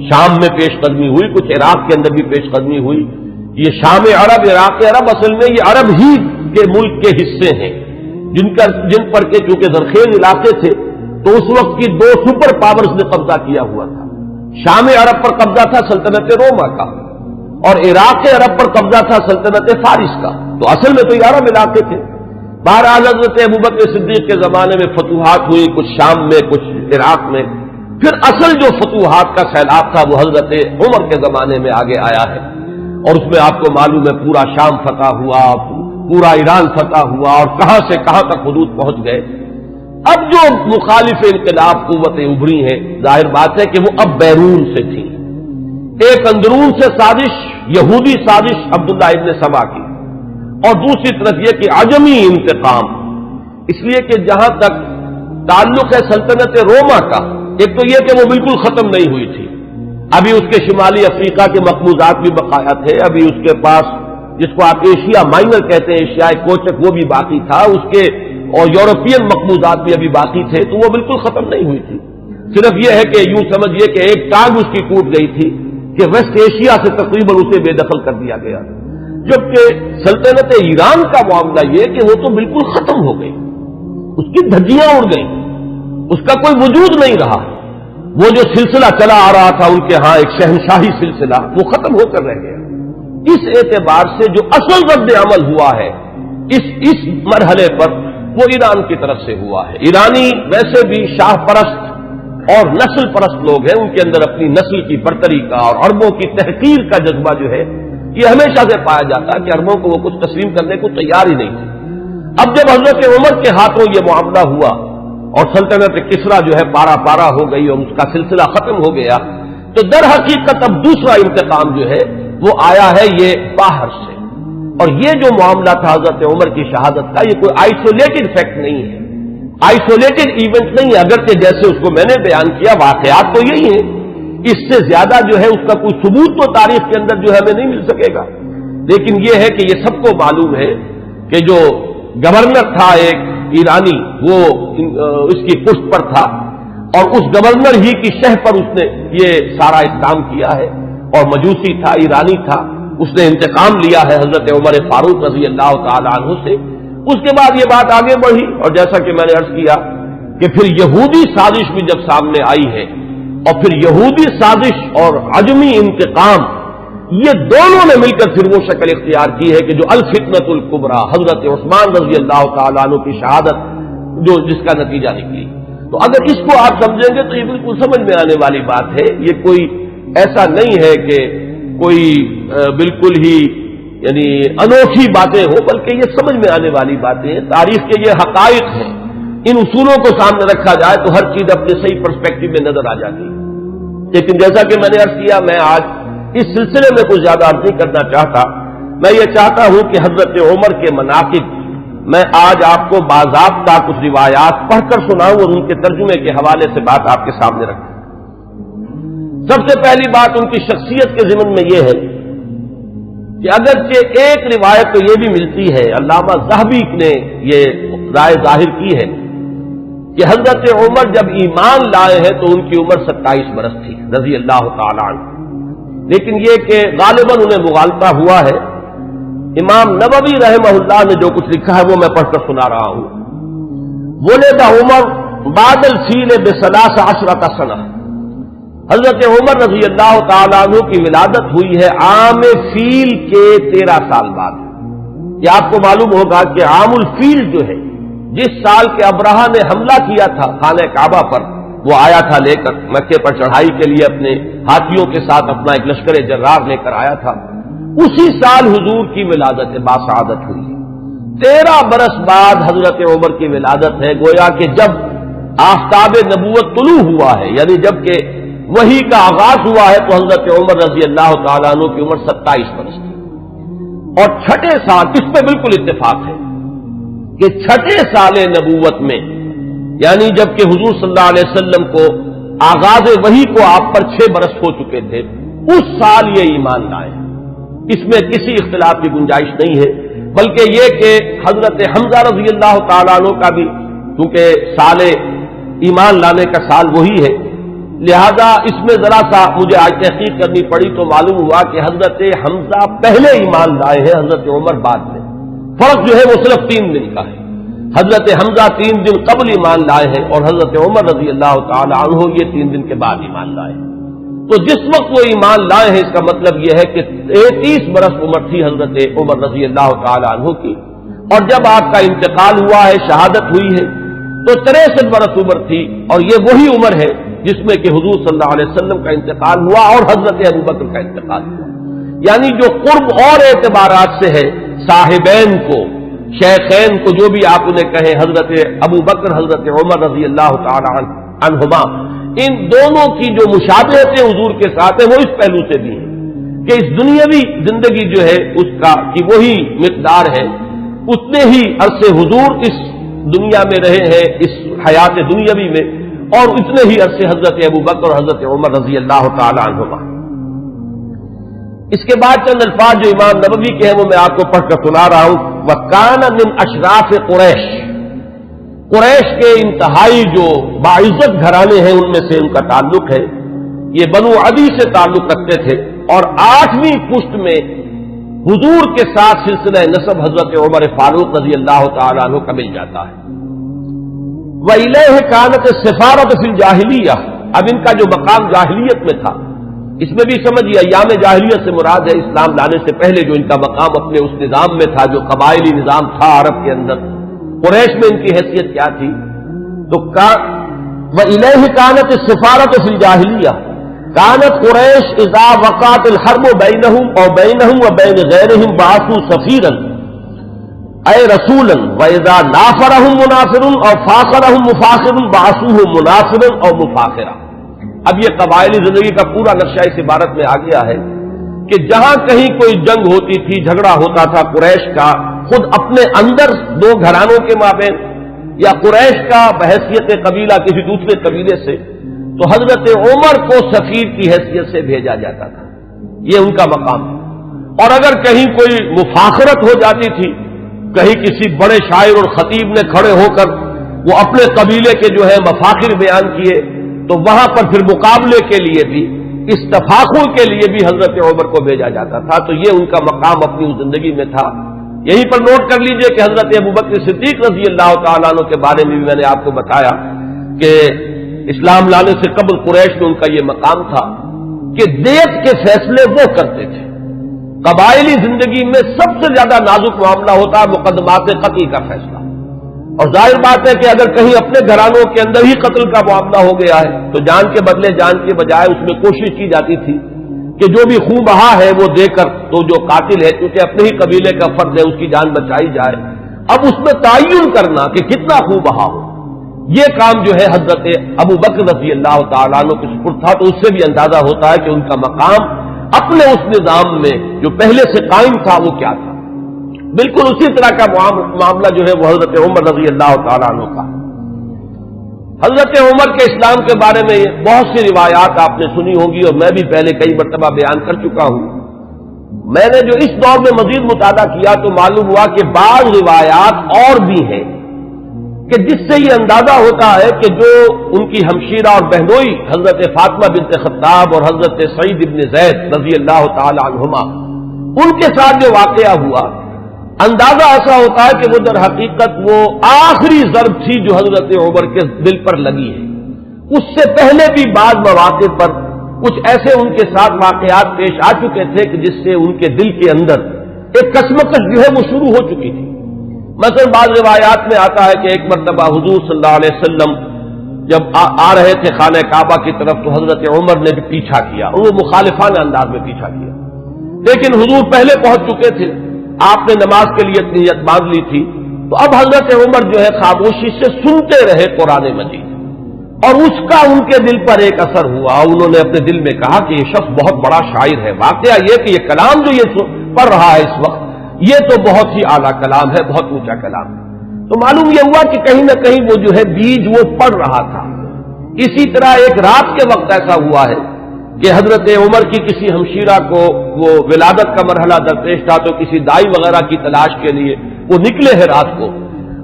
شام میں پیش قدمی ہوئی، کچھ عراق کے اندر بھی پیش قدمی ہوئی۔ یہ شام عرب، عراق عرب، اصل میں یہ عرب ہی کے ملک کے حصے ہیں جن پر کے چونکہ زرخیز علاقے تھے تو اس وقت کی دو سپر پاورز نے قبضہ کیا ہوا تھا۔ شام عرب پر قبضہ تھا سلطنت روما کا، اور عراق عرب پر قبضہ تھا سلطنت فارس کا، تو اصل میں تو یہ عرب علاقے تھے۔ بہرحال حضرت ابوبکر صدیق کے زمانے میں فتوحات ہوئی، کچھ شام میں کچھ عراق میں۔ پھر اصل جو فتوحات کا سیلاب تھا وہ حضرت عمر کے زمانے میں آگے آیا ہے، اور اس میں آپ کو معلوم ہے پورا شام فتح ہوا، پورا ایران فتح ہوا، اور کہاں سے کہاں تک حدود پہنچ گئے۔ اب جو مخالف انقلاب قوتیں ابھری ہیں، ظاہر بات ہے کہ وہ اب بیرون سے تھی۔ ایک اندرون سے سازش، یہودی سازش عبداللہ ابن سبا کی، اور دوسری طرف یہ کہ عجمی انتقام، اس لیے کہ جہاں تک تعلق ہے سلطنت روما کا، ایک تو یہ کہ وہ بالکل ختم نہیں ہوئی تھی، ابھی اس کے شمالی افریقہ کے مقبوضات بھی بقایا تھے، ابھی اس کے پاس جس کو آپ ایشیا مائنر کہتے ہیں، ایشیائی کوچک، وہ بھی باقی تھا، اس کے اور یورپین مقبوضات بھی ابھی باقی تھے، تو وہ بالکل ختم نہیں ہوئی تھی۔ صرف یہ ہے کہ یوں سمجھیے کہ ایک ٹانگ اس کی ٹوٹ گئی تھی کہ ویسٹ ایشیا سے تقریباً اسے بے دخل کر دیا گیا، جبکہ سلطنت ایران کا معاملہ یہ کہ وہ تو بالکل ختم ہو گئی، اس کی دھجیاں اڑ گئیں، اس کا کوئی وجود نہیں رہا۔ وہ جو سلسلہ چلا آ رہا تھا ان کے ہاں ایک شہنشاہی سلسلہ، وہ ختم ہو کر رہ گیا۔ اس اعتبار سے جو اصل رد عمل ہوا ہے اس مرحلے پر وہ ایران کی طرف سے ہوا ہے۔ ایرانی ویسے بھی شاہ پرست اور نسل پرست لوگ ہیں، ان کے اندر اپنی نسل کی برتری کا اور عربوں کی تحقیر کا جذبہ جو ہے یہ ہمیشہ سے پایا جاتا ہے کہ عربوں کو وہ کچھ تسلیم کرنے کو تیار ہی نہیں تھی۔ اب جب حضرت عمر کے ہاتھوں یہ معاملہ ہوا اور سلطنت کسریٰ جو ہے پارا پارا ہو گئی اور اس کا سلسلہ ختم ہو گیا، تو در حقیقت اب دوسرا انتقام جو ہے وہ آیا ہے یہ باہر سے۔ اور یہ جو معاملہ تھا حضرت عمر کی شہادت کا، یہ کوئی آئسولیٹڈ فیکٹ نہیں ہے، آئسولیٹڈ ایونٹ نہیں ہے، اگرچہ جیسے اس کو میں نے بیان کیا واقعات تو یہی ہیں، اس سے زیادہ جو ہے اس کا کوئی ثبوت تو تاریخ کے اندر جو ہے ہمیں نہیں مل سکے گا، لیکن یہ ہے کہ یہ سب کو معلوم ہے کہ جو گورنر تھا ایک ایرانی، وہ اس کی پشت پر تھا، اور اس گورنر ہی کی شہ پر اس نے یہ سارا اقدام کیا ہے، اور مجوسی تھا، ایرانی تھا، اس نے انتقام لیا ہے حضرت عمر فاروق رضی اللہ تعالی عنہ سے۔ اس کے بعد یہ بات آگے بڑھی، اور جیسا کہ میں نے عرض کیا کہ پھر یہودی سازش بھی جب سامنے آئی ہے، اور پھر یہودی سازش اور عجمی انتقام، یہ دونوں نے مل کر پھر وہ شکل اختیار کی ہے کہ جو الفتنۃ الکبریٰ حضرت عثمان رضی اللہ تعالیٰ عنہ کی شہادت جو جس کا نتیجہ نکلی۔ تو اگر اس کو آپ سمجھیں گے تو یہ بالکل سمجھ میں آنے والی بات ہے، یہ کوئی ایسا نہیں ہے کہ کوئی بالکل ہی یعنی انوکھی باتیں ہو، بلکہ یہ سمجھ میں آنے والی باتیں ہیں، تاریخ کے یہ حقائق ہیں، ان اصولوں کو سامنے رکھا جائے تو ہر چیز اپنے صحیح پرسپیکٹو میں نظر آ جاتی ہے۔ لیکن جیسا کہ میں نے عرض کیا، میں آج اس سلسلے میں کچھ زیادہ عرض نہیں کرنا چاہتا، میں یہ چاہتا ہوں کہ حضرت عمر کے مناقب میں آج آپ کو باضابطہ کچھ روایات پڑھ کر سناؤں اور ان کے ترجمے کے حوالے سے بات آپ کے سامنے رکھوں۔ سب سے پہلی بات ان کی شخصیت کے ضمن میں یہ ہے کہ اگرچہ ایک روایت تو یہ بھی ملتی ہے، علامہ ذہبی نے یہ رائے ظاہر کی ہے کہ حضرت عمر جب ایمان لائے ہیں تو ان کی عمر 27 برس تھی رضی اللہ تعالی عنہ، لیکن یہ کہ غالباً انہیں مغالطہ ہوا ہے۔ امام نووی رحمہ اللہ نے جو کچھ لکھا ہے وہ میں پڑھ کر سنا رہا ہوں۔ ولد عمر بعد الفیل ب13 سنہ، حضرت عمر رضی اللہ تعالیٰ عنہ کی ولادت ہوئی ہے عام فیل کے 13 سال بعد۔ یہ آپ کو معلوم ہوگا کہ عام الفیل جو ہے، جس سال کے ابرہہ نے حملہ کیا تھا خانہ کعبہ پر، وہ آیا تھا لے کر مکے پر چڑھائی کے لیے، اپنے ہاتھیوں کے ساتھ اپنا ایک لشکر جرار لے کر آیا تھا، اسی سال حضور کی ولادت باسعادت ہوئی۔ 13 برس بعد حضرت عمر کی ولادت ہے، گویا کہ جب آفتاب نبوت طلوع ہوا ہے، یعنی جب کہ وحی کا آغاز ہوا ہے، تو حضرت عمر رضی اللہ تعالیٰ عنہ کی عمر 27 برس تھی۔ اور چھٹے سال، اس پہ بالکل اتفاق ہے کہ چھٹے سال نبوت میں، یعنی جبکہ حضور صلی اللہ علیہ وسلم کو آغاز وحی کو آپ پر 6 برس ہو چکے تھے، اس سال یہ ایمان لائے، اس میں کسی اختلاف کی گنجائش نہیں ہے، بلکہ یہ کہ حضرت حمزہ رضی اللہ تعالیٰ عنہ کا بھی کیونکہ سال ایمان لانے کا سال وہی ہے، لہذا اس میں ذرا سا مجھے آج تحقیق کرنی پڑی تو معلوم ہوا کہ حضرت حمزہ پہلے ایمان لائے ہیں، حضرت عمر بعد میں۔ فرق جو ہے وہ صرف 3 دن کا ہے، حضرت حمزہ 3 دن قبل ایمان لائے ہیں اور حضرت عمر رضی اللہ تعالی عنہ یہ 3 دن کے بعد ایمان لائے ہیں۔ تو جس وقت وہ ایمان لائے ہیں اس کا مطلب یہ ہے کہ 33 برس عمر تھی حضرت عمر رضی اللہ تعالی عنہ کی، اور جب آپ کا انتقال ہوا ہے، شہادت ہوئی ہے، تو 63 برس عمر تھی، اور یہ وہی عمر ہے جس میں کہ حضور صلی اللہ علیہ وسلم کا انتقال ہوا اور حضرت ابوبکر کا انتقال ہوا۔ یعنی جو قرب اور اعتبارات سے ہے، صاحبین کو، شیخین کو، جو بھی آپ انہیں کہیں، حضرت ابوبکر حضرت عمر رضی اللہ تعالی عنہما، ان دونوں کی جو مشابہتیں حضور کے ساتھ ہیں وہ اس پہلو سے بھی ہیں کہ اس دنیاوی زندگی جو ہے اس کا کی وہی مقدار ہے، اتنے ہی عرصے حضور اس دنیا میں رہے ہیں، اس حیات دنیاوی میں، اور اتنے ہی عرصے حضرت ابوبکر اور حضرت عمر رضی اللہ تعالی عنہما۔ اس کے بعد چند الفاظ جو امام نبوی کے ہیں وہ میں آپ کو پڑھ کر سنا رہا ہوں۔ وَكَانَ مِنْ أَشْرَافِ قُرَيْشِ، قریش کے انتہائی جو باعزت گھرانے ہیں ان میں سے ان کا تعلق ہے، یہ بنو عدی سے تعلق رکھتے تھے، اور 8ویں پشت میں حضور کے ساتھ سلسلہ نسب حضرت عمر فاروق رضی اللہ تعالی عنہ کا مل جاتا ہے۔ وَإِلَيْهِ كَانَتِ السِّفَارَةُ فِي الْجَاهِلِيَّةِ، اب ان کا جو مقام جاہلیت میں تھا، اس میں بھی سمجھیے ایام جاہلیت سے مراد ہے اسلام لانے سے پہلے جو ان کا مقام اپنے اس نظام میں تھا جو قبائلی نظام تھا عرب کے اندر، قریش میں ان کی حیثیت کیا تھی؟ تو وَإِلَيْهِ كَانَتِ السِّفَارَةُ فِي الْجَاهِلِيَّةِ كَانَتْ قُرَيْشُ إِذَا وَقَعَتِ الْحَرْبُ بَيْنَهُمْ أَوْ بَيْنَهُمْ وَبَيْنَ غَيْرِهِمْ بَعَثُوا سَفِيرًا أي رسولا وإذا نافرهم منافر او فاخرهم مفاخر بعثوه منافرا او مفاخرا۔ اب یہ قبائلی زندگی کا پورا نقشہ اس عبارت میں آ گیا ہے کہ جہاں کہیں کوئی جنگ ہوتی تھی، جھگڑا ہوتا تھا قریش کا خود اپنے اندر دو گھرانوں کے مابین، یا قریش کا بحیثیت قبیلہ کسی دوسرے قبیلے سے، تو حضرت عمر کو سفیر کی حیثیت سے بھیجا جاتا تھا، یہ ان کا مقام ہے۔ اور اگر کہیں کوئی مفاخرت ہو جاتی تھی، کہیں کسی بڑے شاعر اور خطیب نے کھڑے ہو کر وہ اپنے قبیلے کے جو ہے مفاخر بیان کیے، تو وہاں پر پھر مقابلے کے لیے بھی، اس تفاخر کے لیے بھی حضرت عمر کو بھیجا جاتا تھا۔ تو یہ ان کا مقام اپنی زندگی میں تھا۔ یہیں پر نوٹ کر لیجئے کہ حضرت ابوبکر صدیق رضی اللہ تعالیٰ عنہ کے بارے میں بھی میں نے آپ کو بتایا کہ اسلام لانے سے قبل قریش میں ان کا یہ مقام تھا کہ دیت کے فیصلے وہ کرتے تھے۔ قبائلی زندگی میں سب سے زیادہ نازک معاملہ ہوتا ہے مقدمات قتل کا فیصلہ، اور ظاہر بات ہے کہ اگر کہیں اپنے گھرانوں کے اندر ہی قتل کا معاملہ ہو گیا ہے تو جان کے بدلے جان کے بجائے اس میں کوشش کی جاتی تھی کہ جو بھی خون بہا ہے وہ دے کر تو جو قاتل ہے کیونکہ اپنے ہی قبیلے کا فرد ہے اس کی جان بچائی جائے۔ اب اس میں تعین کرنا کہ کتنا خون بہا ہو، یہ کام جو ہے حضرت ابوبکر رضی اللہ تعالیٰ عنہ کے سپرد تھا، تو اس سے بھی اندازہ ہوتا ہے کہ ان کا مقام اپنے اس نظام میں جو پہلے سے قائم تھا وہ کیا تھا۔ بالکل اسی طرح کا معاملہ جو ہے وہ حضرت عمر رضی اللہ تعالیٰ عنہ کا۔ حضرت عمر کے اسلام کے بارے میں بہت سی روایات آپ نے سنی ہوں گی، اور میں بھی پہلے کئی مرتبہ بیان کر چکا ہوں۔ میں نے جو اس دور میں مزید مطالعہ کیا تو معلوم ہوا کہ بعض روایات اور بھی ہیں کہ جس سے یہ اندازہ ہوتا ہے کہ جو ان کی ہمشیرہ اور بہنوئی حضرت فاطمہ بنت خطاب اور حضرت سعید ابن زید رضی اللہ تعالی عنہما، ان کے ساتھ جو واقعہ ہوا، اندازہ ایسا ہوتا ہے کہ وہ در حقیقت وہ آخری ضرب تھی جو حضرت عمر کے دل پر لگی ہے۔ اس سے پہلے بھی بعض مواقع پر کچھ ایسے ان کے ساتھ واقعات پیش آ چکے تھے کہ جس سے ان کے دل کے اندر ایک کشمکش جو ہے وہ شروع ہو چکی تھی۔ مثلا بعض روایات میں آتا ہے کہ ایک مرتبہ حضور صلی اللہ علیہ وسلم جب آ رہے تھے خانہ کعبہ کی طرف تو حضرت عمر نے بھی پیچھا کیا، اور وہ مخالفانہ انداز میں پیچھا کیا، لیکن حضور پہلے پہنچ چکے تھے، آپ نے نماز کے لیے نیت باندھ لی تھی، تو اب حضرت عمر جو ہے خاموشی سے سنتے رہے قرآن مجید، اور اس کا ان کے دل پر ایک اثر ہوا۔ انہوں نے اپنے دل میں کہا کہ یہ شخص بہت بڑا شاعر ہے، واقعہ یہ کہ یہ کلام جو یہ پڑھ رہا ہے اس وقت یہ تو بہت ہی اعلیٰ کلام ہے، بہت اونچا کلام ہے۔ تو معلوم یہ ہوا کہ کہیں نہ کہیں وہ جو ہے بیج وہ پڑ رہا تھا۔ اسی طرح ایک رات کے وقت ایسا ہوا ہے کہ حضرت عمر کی کسی ہمشیرہ کو وہ ولادت کا مرحلہ درپیش تھا، تو کسی دائی وغیرہ کی تلاش کے لیے وہ نکلے ہیں رات کو۔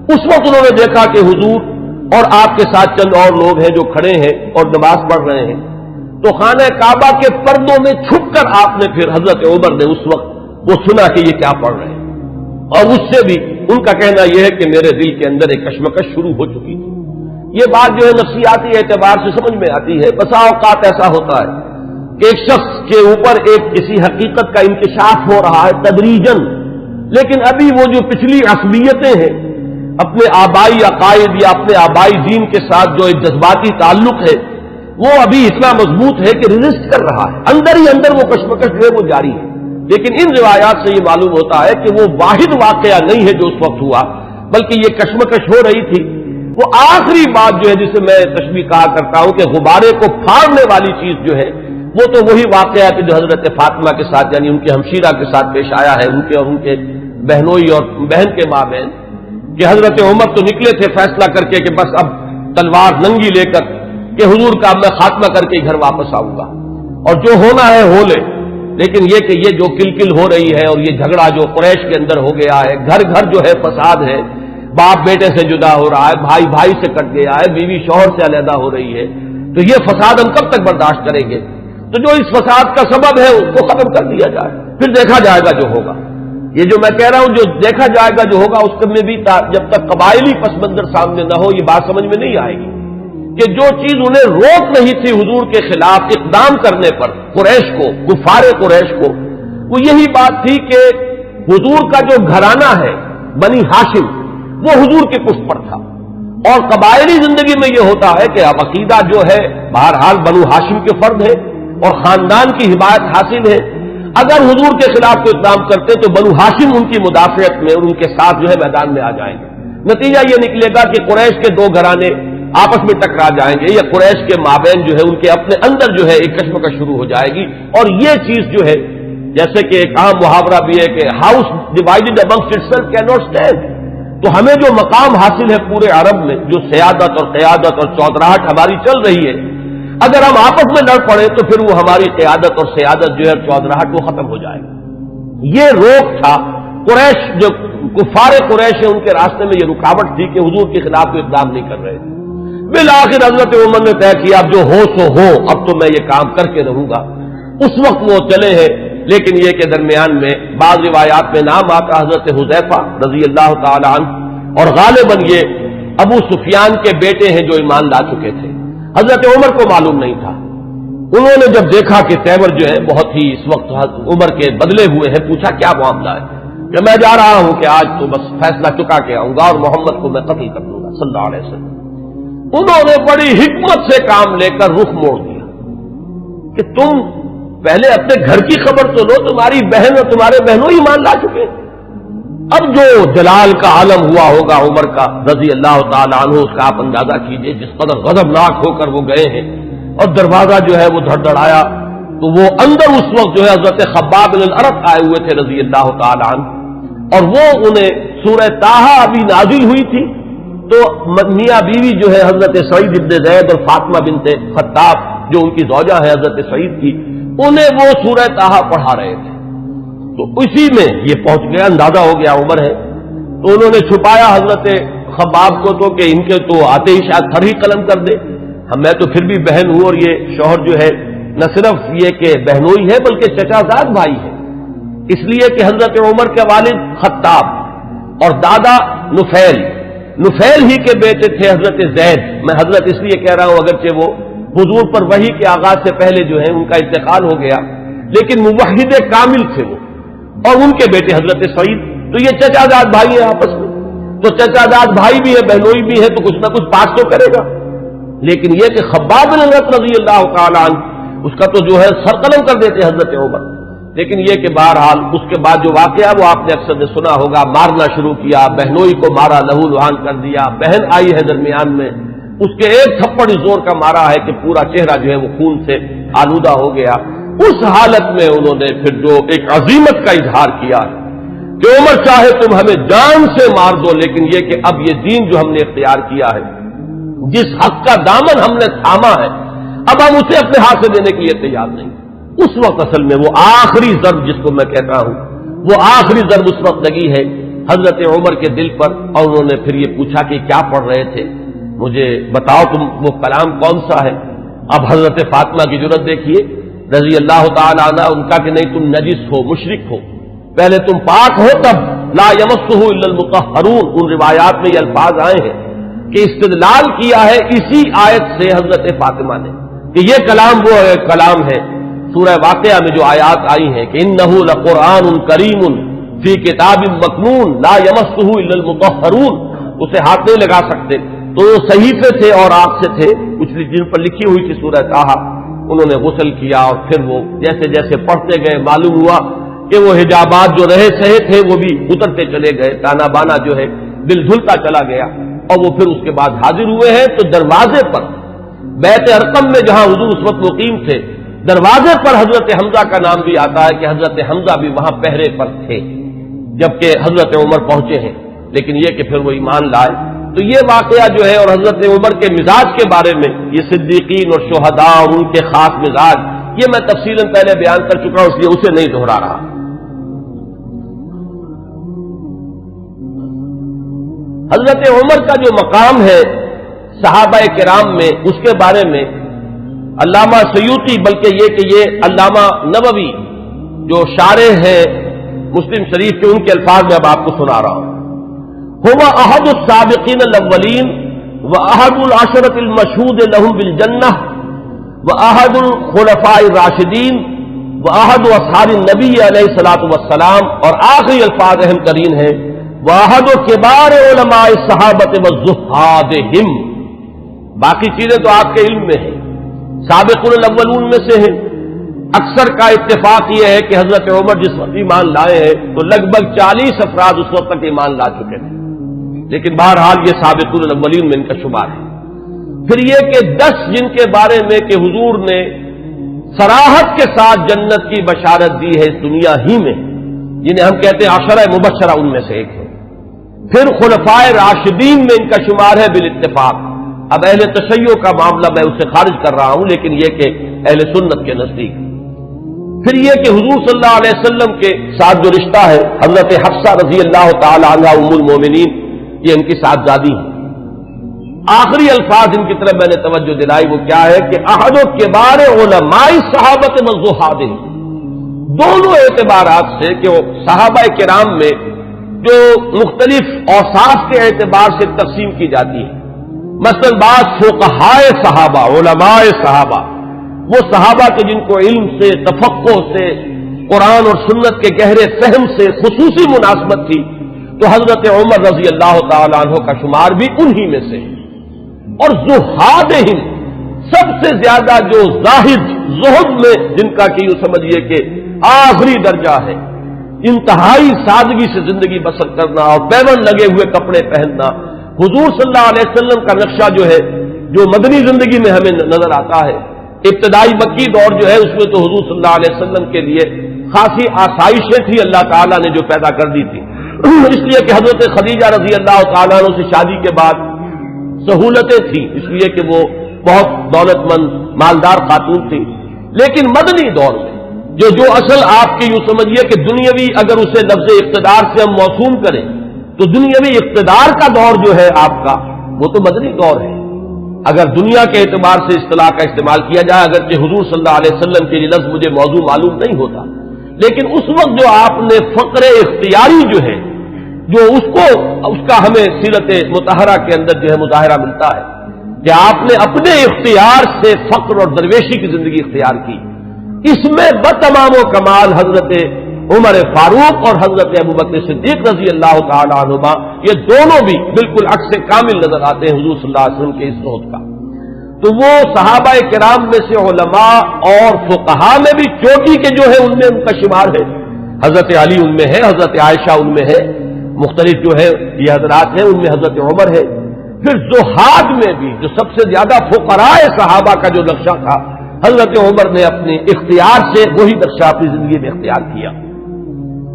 اس وقت انہوں نے دیکھا کہ حضور اور آپ کے ساتھ چند اور لوگ ہیں جو کھڑے ہیں اور نماز پڑھ رہے ہیں، تو خانہ کعبہ کے پردوں میں چھپ کر آپ نے پھر حضرت عمر نے اس وقت وہ سنا کہ یہ کیا پڑھ رہے ہیں، اور اس سے بھی ان کا کہنا یہ ہے کہ میرے دل کے اندر ایک کشمکش شروع ہو چکی تھی۔ یہ بات جو ہے نفسیاتی اعتبار سے سمجھ میں آتی ہے۔ بسا اوقات ایسا ہوتا ہے کہ ایک شخص کے اوپر ایک کسی حقیقت کا انکشاف ہو رہا ہے تدریجاً، لیکن ابھی وہ جو پچھلی عصبیتیں ہیں، اپنے آبائی عقائد یا اپنے آبائی دین کے ساتھ جو ایک جذباتی تعلق ہے، وہ ابھی اتنا مضبوط ہے کہ ریزسٹ کر رہا ہے، اندر ہی اندر وہ کشمکش جو ہے وہ جاری ہے۔ لیکن ان روایات سے یہ معلوم ہوتا ہے کہ وہ واحد واقعہ نہیں ہے جو اس وقت ہوا، بلکہ یہ کشمکش ہو رہی تھی۔ وہ آخری بات جو ہے جسے میں تشبیہ کہا کرتا ہوں کہ غبارے کو پھاڑنے والی چیز جو ہے وہ تو وہی واقعہ ہے جو حضرت فاطمہ کے ساتھ یعنی ان کے ہمشیرہ کے ساتھ پیش آیا ہے، ان کے اور ان کے بہنوئی اور بہن کے مابین، کہ حضرت عمر تو نکلے تھے فیصلہ کر کے کہ بس اب تلوار ننگی لے کر کہ حضور کا میں خاتمہ کر کے گھر واپس آؤں گا اور جو ہونا ہے ہو لے، لیکن یہ کہ یہ جو کلکل ہو رہی ہے اور یہ جھگڑا جو قریش کے اندر ہو گیا ہے، گھر گھر جو ہے فساد ہے، باپ بیٹے سے جدا ہو رہا ہے، بھائی بھائی سے کٹ گیا ہے، بیوی شوہر سے علیحدہ ہو رہی ہے، تو یہ فساد ہم کب تک برداشت کریں گے؟ تو جو اس فساد کا سبب ہے اس کو ختم کر دیا جائے، پھر دیکھا جائے گا جو ہوگا۔ یہ جو میں کہہ رہا ہوں جو دیکھا جائے گا جو ہوگا، اس میں بھی جب تک قبائلی پس منظر سامنے نہ ہو یہ بات سمجھ میں نہیں آئے گی کہ جو چیز انہیں روک نہیں تھی حضور کے خلاف اقدام کرنے پر قریش کو، کفار قریش کو، وہ یہی بات تھی کہ حضور کا جو گھرانہ ہے بنی ہاشم وہ حضور کے پشت پر تھا، اور قبائلی زندگی میں یہ ہوتا ہے کہ اب عقیدہ جو ہے بہرحال بنو ہاشم کے فرد ہے اور خاندان کی حمایت حاصل ہے۔ اگر حضور کے خلاف کوئی اقدام کرتے تو بنو ہاشم ان کی مدافعت میں اور ان کے ساتھ جو ہے میدان میں آ جائیں گے۔ نتیجہ یہ نکلے گا کہ قریش کے دو گھرانے آپس میں ٹکرا جائیں گے، یا قریش کے مابین جو ہے ان کے اپنے اندر جو ہے ایک کشمکش شروع ہو جائے گی، اور یہ چیز جو ہے جیسے کہ ایک عام محاورہ بھی ہے کہ house divided amongst itself can not stand, تو ہمیں جو مقام حاصل ہے پورے عرب میں، جو سیادت اور قیادت اور چودراہٹ ہماری چل رہی ہے، اگر ہم آپس میں لڑ پڑے تو پھر وہ ہماری قیادت اور سیادت جو ہے چودراہٹ وہ ختم ہو جائے گی۔ یہ روک تھا قریش، جو کفار قریش ہے ان کے راستے میں یہ رکاوٹ تھی کہ حضور کے خلاف کوئی اقدام نہیں کر رہے تھے۔ بالآخر حضرت عمر نے طے کیا اب جو ہو سو ہو، اب تو میں یہ کام کر کے رہوں گا۔ اس وقت وہ چلے ہیں، لیکن یہ کہ درمیان میں بعض روایات میں نام آتا حضرت حذیفہ رضی اللہ تعالی عنہ، اور غالباً یہ ابو سفیان کے بیٹے ہیں جو ایمان لا چکے تھے۔ حضرت عمر کو معلوم نہیں تھا، انہوں نے جب دیکھا کہ تیمر جو ہے بہت ہی اس وقت عمر کے بدلے ہوئے ہیں، پوچھا کیا معاملہ ہے؟ کہ میں جا رہا ہوں کہ آج تو بس فیصلہ چکا کے آؤں گا اور محمد کو میں قتل کر دوں گا صلی اللہ علیہ وسلم۔ انہوں نے بڑی حکمت سے کام لے کر رخ موڑ دیا کہ تم پہلے اپنے گھر کی خبر تو لو، تمہاری بہن اور تمہارے بہنوں ہی مان لا چکے۔ اب جو جلال کا عالم ہوا ہوگا عمر کا رضی اللہ تعالیٰ عنہ، اس کا آپ اندازہ کیجئے، جس قدر غضبناک ہو کر وہ گئے ہیں، اور دروازہ جو ہے وہ دھڑدھڑایا تو وہ اندر اس وقت جو ہے حضرت خباب بن الارت آئے ہوئے تھے رضی اللہ تعالیٰ عنہ، اور وہ انہیں سورہ طٰہٰ ابھی نازل ہوئی تھی، تو میاں بیوی جو ہے حضرت سعید ابن زید اور فاطمہ بنت خطاب جو ان کی زوجہ ہے حضرت سعید کی، انہیں وہ سورہ طٰہٰ پڑھا رہے تھے، تو اسی میں یہ پہنچ گیا، اندازہ ہو گیا عمر ہے، تو انہوں نے چھپایا حضرت خباب کو تو کہ ان کے تو آتے ہی شاید تھر ہی قلم کر دے، میں تو پھر بھی بہن ہوں، اور یہ شوہر جو ہے نہ صرف یہ کہ بہنوئی ہے بلکہ چچا زاد بھائی ہے، اس لیے کہ حضرت عمر کے والد خطاب اور دادا نفیل ہی کے بیٹے تھے حضرت زید۔ میں حضرت اس لیے کہہ رہا ہوں اگرچہ وہ حضور پر وحی کے آغاز سے پہلے جو ہے ان کا انتقال ہو گیا، لیکن موحد کامل تھے وہ، اور ان کے بیٹے حضرت سعید، تو یہ چچا زاد بھائی ہیں آپس میں، تو چچا زاد بھائی بھی ہے بہنوئی بھی ہے، تو کچھ نہ کچھ بات تو کرے گا۔ لیکن یہ کہ خباب بن الارت رضی اللہ تعالیٰ عنہ اس کا تو جو ہے سر قلم کر دیتے حضرت عمر، لیکن یہ کہ بہرحال اس کے بعد جو واقعہ وہ آپ نے اکثر نے سنا ہوگا، مارنا شروع کیا، بہنوئی کو مارا، لہو لہان کر دیا، بہن آئی ہے درمیان میں، اس کے ایک تھپڑ زور کا مارا ہے کہ پورا چہرہ جو ہے وہ خون سے آلودہ ہو گیا۔ اس حالت میں انہوں نے پھر جو ایک عزیمت کا اظہار کیا کہ عمر چاہے تم ہمیں جان سے مار دو، لیکن یہ کہ اب یہ دین جو ہم نے اختیار کیا ہے، جس حق کا دامن ہم نے تھاما ہے، اب ہم اسے اپنے ہاتھ سے دینے کے لیے تیار نہیں۔ اس وقت اصل میں وہ آخری ضرب جس کو میں کہتا ہوں، وہ آخری ضرب اس وقت لگی ہے حضرت عمر کے دل پر، اور انہوں نے پھر یہ پوچھا کہ کیا پڑھ رہے تھے، مجھے بتاؤ تم وہ کلام کون سا ہے۔ اب حضرت فاطمہ کی جرأت دیکھیے رضی اللہ تعالی عنہ، ان کا کہ نہیں تم نجس ہو، مشرک ہو، پہلے تم پاک ہو تب لا یمسہ الا المطہرون۔ ان روایات میں یہ الفاظ آئے ہیں کہ استدلال کیا ہے اسی آیت سے حضرت فاطمہ نے کہ یہ کلام وہ کلام ہے سورہ واقعہ میں جو آیات آئی ہیں کہ انہ لقرآن کریم فی کتاب مکنون لا یمسہ الا المطہرون، اسے ہاتھ نہیں لگا سکتے۔ تو وہ صحیفے تھے اور آگ سے تھے، کچھ جن پر لکھی ہوئی تھی سورہ طٰہٰ، انہوں نے غسل کیا اور پھر وہ جیسے جیسے پڑھتے گئے معلوم ہوا کہ وہ حجابات جو رہے سہے تھے وہ بھی اترتے چلے گئے، تانا بانا جو ہے دل دھلتا چلا گیا، اور وہ پھر اس کے بعد حاضر ہوئے ہیں تو دروازے پر بیت ارقم میں جہاں حضور اس وقت مقیم تھے، دروازے پر حضرت حمزہ کا نام بھی آتا ہے کہ حضرت حمزہ بھی وہاں پہرے پر تھے جبکہ حضرت عمر پہنچے ہیں، لیکن یہ کہ پھر وہ ایمان لائے۔ تو یہ واقعہ جو ہے اور حضرت عمر کے مزاج کے بارے میں، یہ صدیقین اور شہداء اور ان کے خاص مزاج، یہ میں تفصیلاً پہلے بیان کر چکا ہوں، اس لیے اسے نہیں دہرا رہا۔ حضرت عمر کا جو مقام ہے صحابہ کرام میں، اس کے بارے میں علامہ سیوطی، بلکہ یہ کہ یہ علامہ نووی جو شارح ہیں مسلم شریف کے، ان کے الفاظ میں اب آپ کو سنا رہا ہوں۔ هو احد السابقین الاولین واحد العشرۃ المشہود لهم بالجنہ واحد الخلفاء الراشدین واحد اصحاب النبی علیہ الصلوۃ والسلام، اور آخری الفاظ اہم ترین ہیں واحد کبار علماء الصحابۃ والزہادہم۔ باقی چیزیں تو آپ کے علم میں ہیں، سابقون الاولون میں سے ہیں۔ اکثر کا اتفاق یہ ہے کہ حضرت عمر جس وقت ایمان لائے ہیں تو لگ بھگ 40 افراد اس وقت تک ایمان لا چکے تھے، لیکن بہرحال یہ سابقون الاولین میں ان کا شمار ہے۔ پھر یہ کہ 10 جن کے بارے میں کہ حضور نے صراحت کے ساتھ جنت کی بشارت دی ہے اس دنیا ہی میں، جنہیں ہم کہتے ہیں عشرہ مبشرہ، ان میں سے ایک ہے۔ پھر خلفائے راشدین میں ان کا شمار ہے بالاتفاق۔ اب اہل تشیع کا معاملہ میں اسے خارج کر رہا ہوں، لیکن یہ کہ اہل سنت کے نزدیک۔ پھر یہ کہ حضور صلی اللہ علیہ وسلم کے ساتھ جو رشتہ ہے، حضرت حفصہ رضی اللہ تعالی عنہا ام المومنین، یہ ان کی صاحبزادی ہے۔ آخری الفاظ ان کی طرف میں نے توجہ دلائی، وہ کیا ہے کہ احد کبار علماء صحابۃ والزہادہم، دونوں اعتبارات سے کہ وہ صحابہ کرام میں جو مختلف اوصاف کے اعتبار سے تقسیم کی جاتی ہے، مثلا بعض فقہائے صحابہ، علماء صحابہ، وہ صحابہ کے جن کو علم سے، تفقہ سے، قرآن اور سنت کے گہرے فہم سے خصوصی مناسبت تھی، تو حضرت عمر رضی اللہ تعالی عنہ کا شمار بھی انہی میں سے۔ اور زہادہم، سب سے زیادہ جو زاہد، زہد میں جن کا کہ یوں سمجھیے کہ آخری درجہ ہے، انتہائی سادگی سے زندگی بسر کرنا اور پیون لگے ہوئے کپڑے پہننا، حضور صلی اللہ علیہ وسلم کا نقشہ جو ہے جو مدنی زندگی میں ہمیں نظر آتا ہے، ابتدائی مکی دور جو ہے اس میں تو حضور صلی اللہ علیہ وسلم کے لیے خاصی آسائشیں تھی اللہ تعالیٰ نے جو پیدا کر دی تھی، اس لیے کہ حضرت خدیجہ رضی اللہ تعالیٰ عنہ سے شادی کے بعد سہولتیں تھیں، اس لیے کہ وہ بہت دولت مند مالدار خاتون تھی۔ لیکن مدنی دور میں جو اصل آپ کی یوں سمجھیے کہ دنیاوی، اگر اسے لفظ اقتدار سے ہم موسوم کریں تو دنیاوی اقتدار کا دور جو ہے آپ کا، وہ تو مدنی دور ہے اگر دنیا کے اعتبار سے اصطلاح کا استعمال کیا جائے، اگرچہ حضور صلی اللہ علیہ وسلم کے لیے لفظ مجھے موضوع معلوم نہیں ہوتا، لیکن اس وقت جو آپ نے فقر اختیاری جو ہے، جو اس کا ہمیں سیرت مطہرہ کے اندر جو ہے مظاہرہ ملتا ہے کہ آپ نے اپنے اختیار سے فقر اور درویشی کی زندگی اختیار کی، اس میں بتمام و کمال حضرت عمر فاروق اور حضرت ابوبکر صدیق رضی اللہ تعالی عنہما، یہ دونوں بھی بالکل عکس کامل نظر آتے ہیں حضور صلی اللہ علیہ وسلم کے اس صحبت کا۔ تو وہ صحابہ کرام میں سے علماء اور فقہاء میں بھی چوٹی کے جو ہے ان میں ان کا شمار ہے، حضرت علی ان میں ہے، حضرت عائشہ ان میں ہے، مختلف جو ہے یہ حضرات ہیں، ان میں حضرت عمر ہے۔ پھر زہاد میں بھی جو سب سے زیادہ فقراء صحابہ کا جو نقشہ تھا، حضرت عمر نے اپنے اختیار سے وہی نقشہ اپنی زندگی میں اختیار کیا۔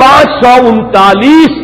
539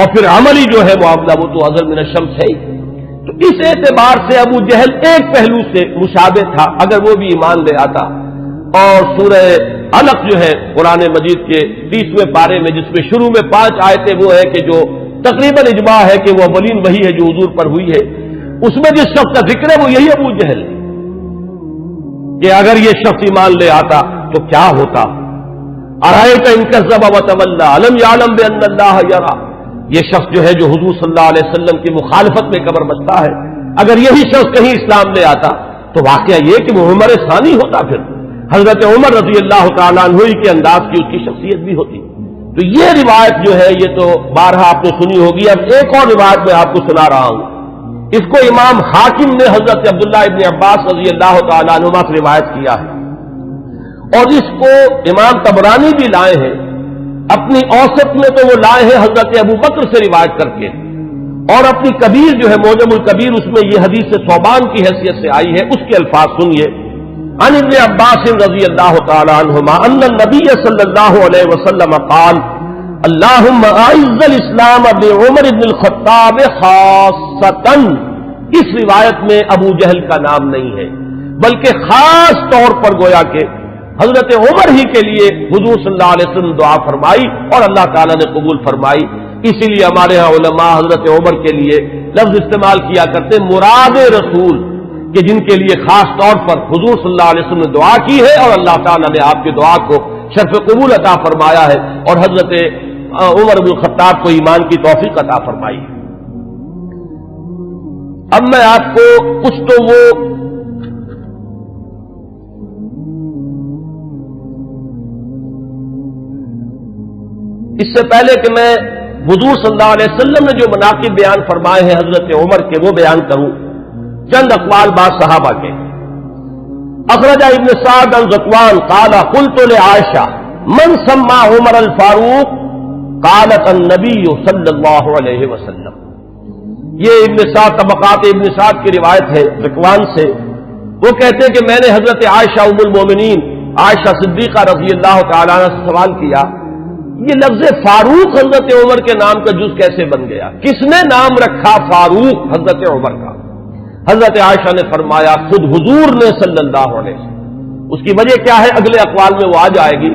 اور پھر عملی جو ہے معاملہ وہ تو اظہر من الشمس ہے. تو اس اعتبار سے ابو جہل ایک پہلو سے مشابہ تھا اگر وہ بھی ایمان لے آتا. اور سورہ علق جو ہے قرآن مجید کے 30ویں پارے میں جس میں شروع میں 5 آیتیں وہ ہے کہ جو تقریباً اجماع ہے کہ وہ اولین وہی ہے جو حضور پر ہوئی ہے، اس میں جس شخص کا ذکر ہے وہ یہی ابو جہل ہے کہ اگر یہ شخص ایمان لے آتا تو کیا ہوتا. ارأیت ان کذب وتولی الم یعلم بان اللہ یری. یہ شخص جو ہے جو حضور صلی اللہ علیہ وسلم کی مخالفت میں کمر بستہ ہے، اگر یہی شخص کہیں اسلام لے آتا تو واقعہ یہ کہ وہ عمر ثانی ہوتا، پھر حضرت عمر رضی اللہ تعالیٰ عنہ کے انداز کی اس کی شخصیت بھی ہوتی. تو یہ روایت جو ہے یہ تو بارہا آپ نے سنی ہوگی. اب ایک اور روایت میں آپ کو سنا رہا ہوں. اس کو امام حاکم نے حضرت عبداللہ ابن عباس رضی اللہ تعالیٰ عنہما سے روایت کیا ہے، اور اس کو امام طبرانی بھی لائے ہیں اپنی اوسط میں، تو وہ لائے ہیں حضرت ابو بکر سے روایت کر کے، اور اپنی کبیر جو ہے معجم الکبیر اس میں یہ حدیث ثوبان کی حیثیت سے آئی ہے. اس کے الفاظ سنیے. عن ابن عباس رضی اللہ تعالی عنہما ان النبی صلی اللہ علیہ وسلم قال اللہم اعز الاسلام بعمر بن الخطاب خاصتا. اس روایت میں ابو جہل کا نام نہیں ہے بلکہ خاص طور پر گویا کہ حضرت عمر ہی کے لیے حضور صلی اللہ علیہ وسلم دعا فرمائی اور اللہ تعالیٰ نے قبول فرمائی. اسی لیے ہمارے ہاں علماء حضرت عمر کے لیے لفظ استعمال کیا کرتے مراد رسول، کہ جن کے لیے خاص طور پر حضور صلی اللہ علیہ وسلم نے دعا کی ہے اور اللہ تعالیٰ نے آپ کی دعا کو شرف قبول عطا فرمایا ہے اور حضرت عمر بن الخطاب کو ایمان کی توفیق عطا فرمائی. اب میں آپ کو کچھ تو وہ اس سے پہلے کہ میں حضور صلی اللہ علیہ وسلم نے جو مناقب بیان فرمائے ہیں حضرت عمر کے وہ بیان کروں، چند اقوال بعض صحابہ کے. اخرج ابن سعد عن ذکوان قال قلت لعائشہ من سمى عمر الفاروق قالت النبی صلی اللہ علیہ وسلم. یہ ابن سعد طبقات ابن سعد کی روایت ہے ذکوان سے. وہ کہتے ہیں کہ میں نے حضرت عائشہ ام المومنین عائشہ صدیقہ رضی اللہ تعالیٰ عنہ سے سوال کیا یہ لفظ فاروق حضرت عمر کے نام کا جز کیسے بن گیا، کس نے نام رکھا فاروق حضرت عمر کا. حضرت عائشہ نے فرمایا خود حضور نے صلی اللہ علیہ وسلم. اس کی وجہ کیا ہے اگلے اقوال میں وہ آ جائے گی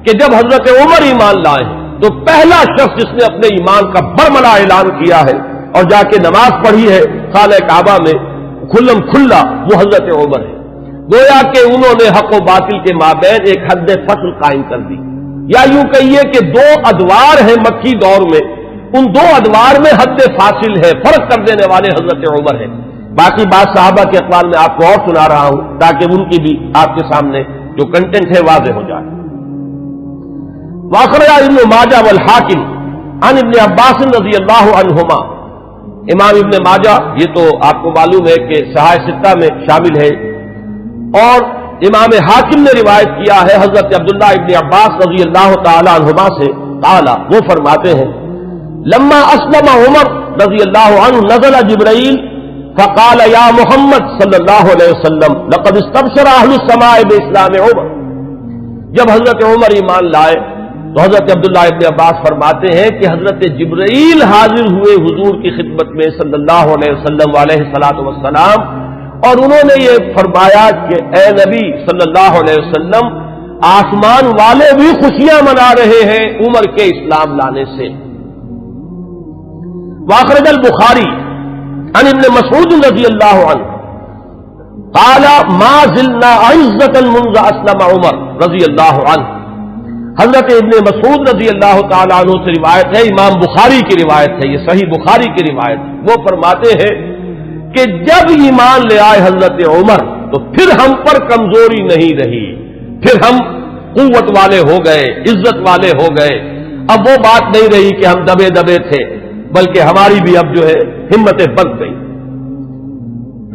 کہ جب حضرت عمر ایمان لائے تو پہلا شخص جس نے اپنے ایمان کا برملا اعلان کیا ہے اور جا کے نماز پڑھی ہے خانہ کعبہ میں کھلم کھلا وہ حضرت عمر ہے. گویا کہ انہوں نے حق و باطل کے مابین ایک حد فصل قائم کر دی، یا یوں کہیے کہ دو ادوار ہیں مکی دور میں، ان دو ادوار میں حد فاصل ہے، فرق کر دینے والے حضرت عمر ہیں. باقی بات صحابہ کے اقوال میں آپ کو اور سنا رہا ہوں تاکہ ان کی بھی آپ کے سامنے جو کنٹینٹ ہے واضح ہو جائے. واخرج ابن ماجہ والحاکم عن ابن عباس رضی اللہ عنہما. امام ابن ماجہ یہ تو آپ کو معلوم ہے کہ صحاح ستہ میں شامل ہے، اور امام حاکم نے روایت کیا ہے حضرت عبداللہ ابن عباس رضی اللہ تعالی عنہما سے قال وہ فرماتے ہیں لما اسلم عمر رضی اللہ عنہ نزل جبرائیل فقال یا محمد صلی اللہ علیہ وسلم لقد استبشر اہل السماء باسلام عمر. جب حضرت عمر ایمان لائے تو حضرت عبداللہ ابن عباس فرماتے ہیں کہ حضرت جبرائیل حاضر ہوئے حضور کی خدمت میں صلی اللہ علیہ وسلم علیہ الصلوۃ والسلام، اور انہوں نے یہ فرمایا کہ اے نبی صلی اللہ علیہ وسلم آسمان والے بھی خوشیاں منا رہے ہیں عمر کے اسلام لانے سے. واخرج البخاری عن ابن مسعود رضی اللہ عنہ قال ما زلنا عزة منذ اسلم عمر رضی اللہ عنہ. حضرت ابن مسعود رضی اللہ تعالیٰ عنہ سے روایت ہے، امام بخاری کی روایت ہے، یہ صحیح بخاری کی روایت. وہ فرماتے ہیں کہ جب ایمان لے آئے حضرت عمر تو پھر ہم پر کمزوری نہیں رہی، پھر ہم قوت والے ہو گئے، عزت والے ہو گئے. اب وہ بات نہیں رہی کہ ہم دبے دبے تھے، بلکہ ہماری بھی اب جو ہے ہمتیں بڑھ گئی.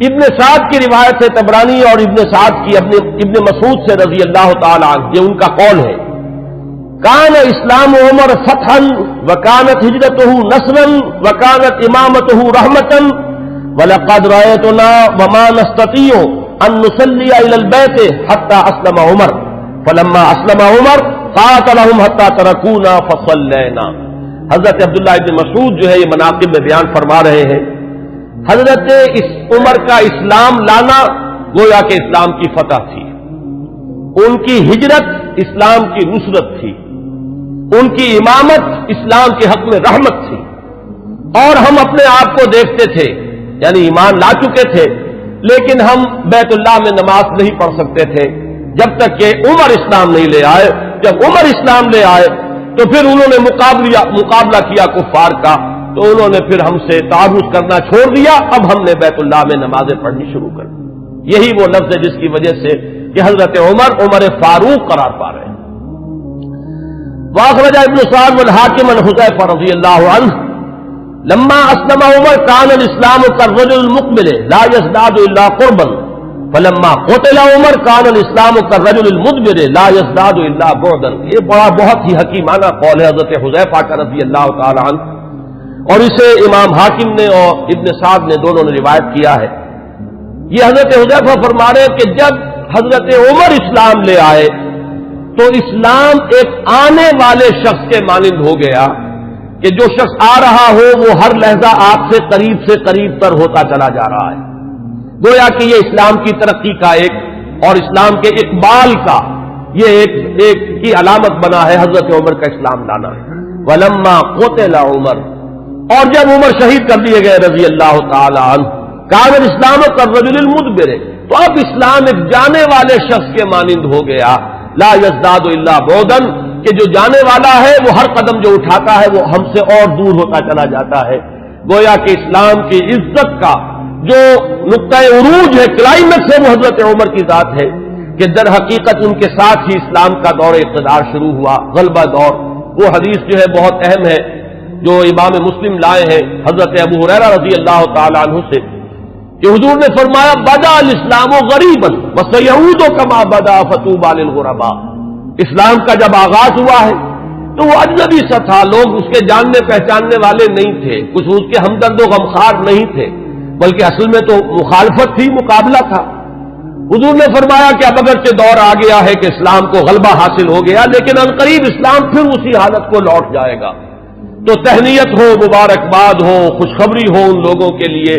ابن سعد کی روایت ہے طبرانی اور ابن سعد کی ابن مسعود سے رضی اللہ تعالی عنہ، یہ ان کا قول ہے. کان اسلام عمر فتحا وکانت ہجرتہ نصرا وکانت امامتہ رحمتا وَلَقَدْ رَأَيْتُنَا وَمَا نَسْتَطِيعُ أَن نُّصَلِّيَ إِلَى الْبَيْتِ حَتَّى أَسْلَمَ عُمَرُ فَلَمَّا أَسْلَمَ عُمَرُ قَاتَلَهُمْ حَتَّى تَرَكُونَا فَصَلَّيْنَا. حضرت عبداللہ ابن مسعود جو ہے یہ مناقب میں بیان فرما رہے ہیں، حضرت عمر کا اسلام لانا گویا کہ اسلام کی فتح تھی، ان کی ہجرت اسلام کی نصرت تھی، ان کی امامت اسلام کے حق میں رحمت تھی، اور ہم اپنے آپ کو دیکھتے تھے، یعنی ایمان لا چکے تھے لیکن ہم بیت اللہ میں نماز نہیں پڑھ سکتے تھے جب تک کہ عمر اسلام نہیں لے آئے۔ جب عمر اسلام لے آئے تو پھر انہوں نے مقابلہ کیا کفار کا، تو انہوں نے پھر ہم سے تعارض کرنا چھوڑ دیا، اب ہم نے بیت اللہ میں نمازیں پڑھنی شروع کر دی۔ یہی وہ لفظ ہے جس کی وجہ سے کہ حضرت عمر فاروق قرار پا رہے ہیں۔ واخرج ابن سعد والحاکم عن حذیفہ رضی اللہ عنہ لما اسلم عمر كان الاسلام كالرجل المقبل لا يزداد الا قربا فلما قتل عمر كان الاسلام كالرجل المدبر لا يزداد الا بعدا۔ یہ بہت ہی حکیمانہ قول ہے حضرت حذیفہ کا رضی اللہ تعالی عنہ، اور اسے امام حاکم نے اور ابن سعد نے دونوں نے روایت کیا ہے۔ یہ حضرت حذیفہ فرما رہے ہیں کہ جب حضرت عمر اسلام لے آئے تو اسلام ایک آنے والے شخص کے مانند ہو گیا کہ جو شخص آ رہا ہو وہ ہر لحظہ آپ سے قریب تر ہوتا چلا جا رہا ہے۔ گویا کہ یہ اسلام کی ترقی کا ایک اور اسلام کے اقبال کا یہ ایک کی علامت بنا ہے حضرت عمر کا اسلام لانا۔ ولما قتل عمر، اور جب عمر شہید کر دیے گئے رضی اللہ تعالی عنہ، کان الاسلام كالرجل المدبر، تو اب اسلام ایک جانے والے شخص کے مانند ہو گیا، لا یزداد الا بعدا، کہ جو جانے والا ہے وہ ہر قدم جو اٹھاتا ہے وہ ہم سے اور دور ہوتا چلا جاتا ہے۔ گویا کہ اسلام کی عزت کا جو نقطۂ عروج ہے، کلائمیکس ہے، وہ حضرت عمر کی ذات ہے کہ در حقیقت ان کے ساتھ ہی اسلام کا دور اقتدار شروع ہوا، غلبہ دور۔ وہ حدیث جو ہے بہت اہم ہے جو امام مسلم لائے ہیں حضرت ابو ہریرہ رضی اللہ تعالی عنہ سے، کہ حضور نے فرمایا بدا الاسلام غریبا وسیعود کما بدا فطوبى للغرباء۔ اسلام کا جب آغاز ہوا ہے تو وہ اجنبی سا تھا، لوگ اس کے جاننے پہچاننے والے نہیں تھے، کچھ اس کے ہمدرد و غمخوار نہیں تھے، بلکہ اصل میں تو مخالفت تھی، مقابلہ تھا۔ حضور نے فرمایا کہ اب اگرچہ دور آ گیا ہے کہ اسلام کو غلبہ حاصل ہو گیا، لیکن عنقریب اسلام پھر اسی حالت کو لوٹ جائے گا۔ تو تہنیت ہو، مبارکباد ہو، خوشخبری ہو ان لوگوں کے لیے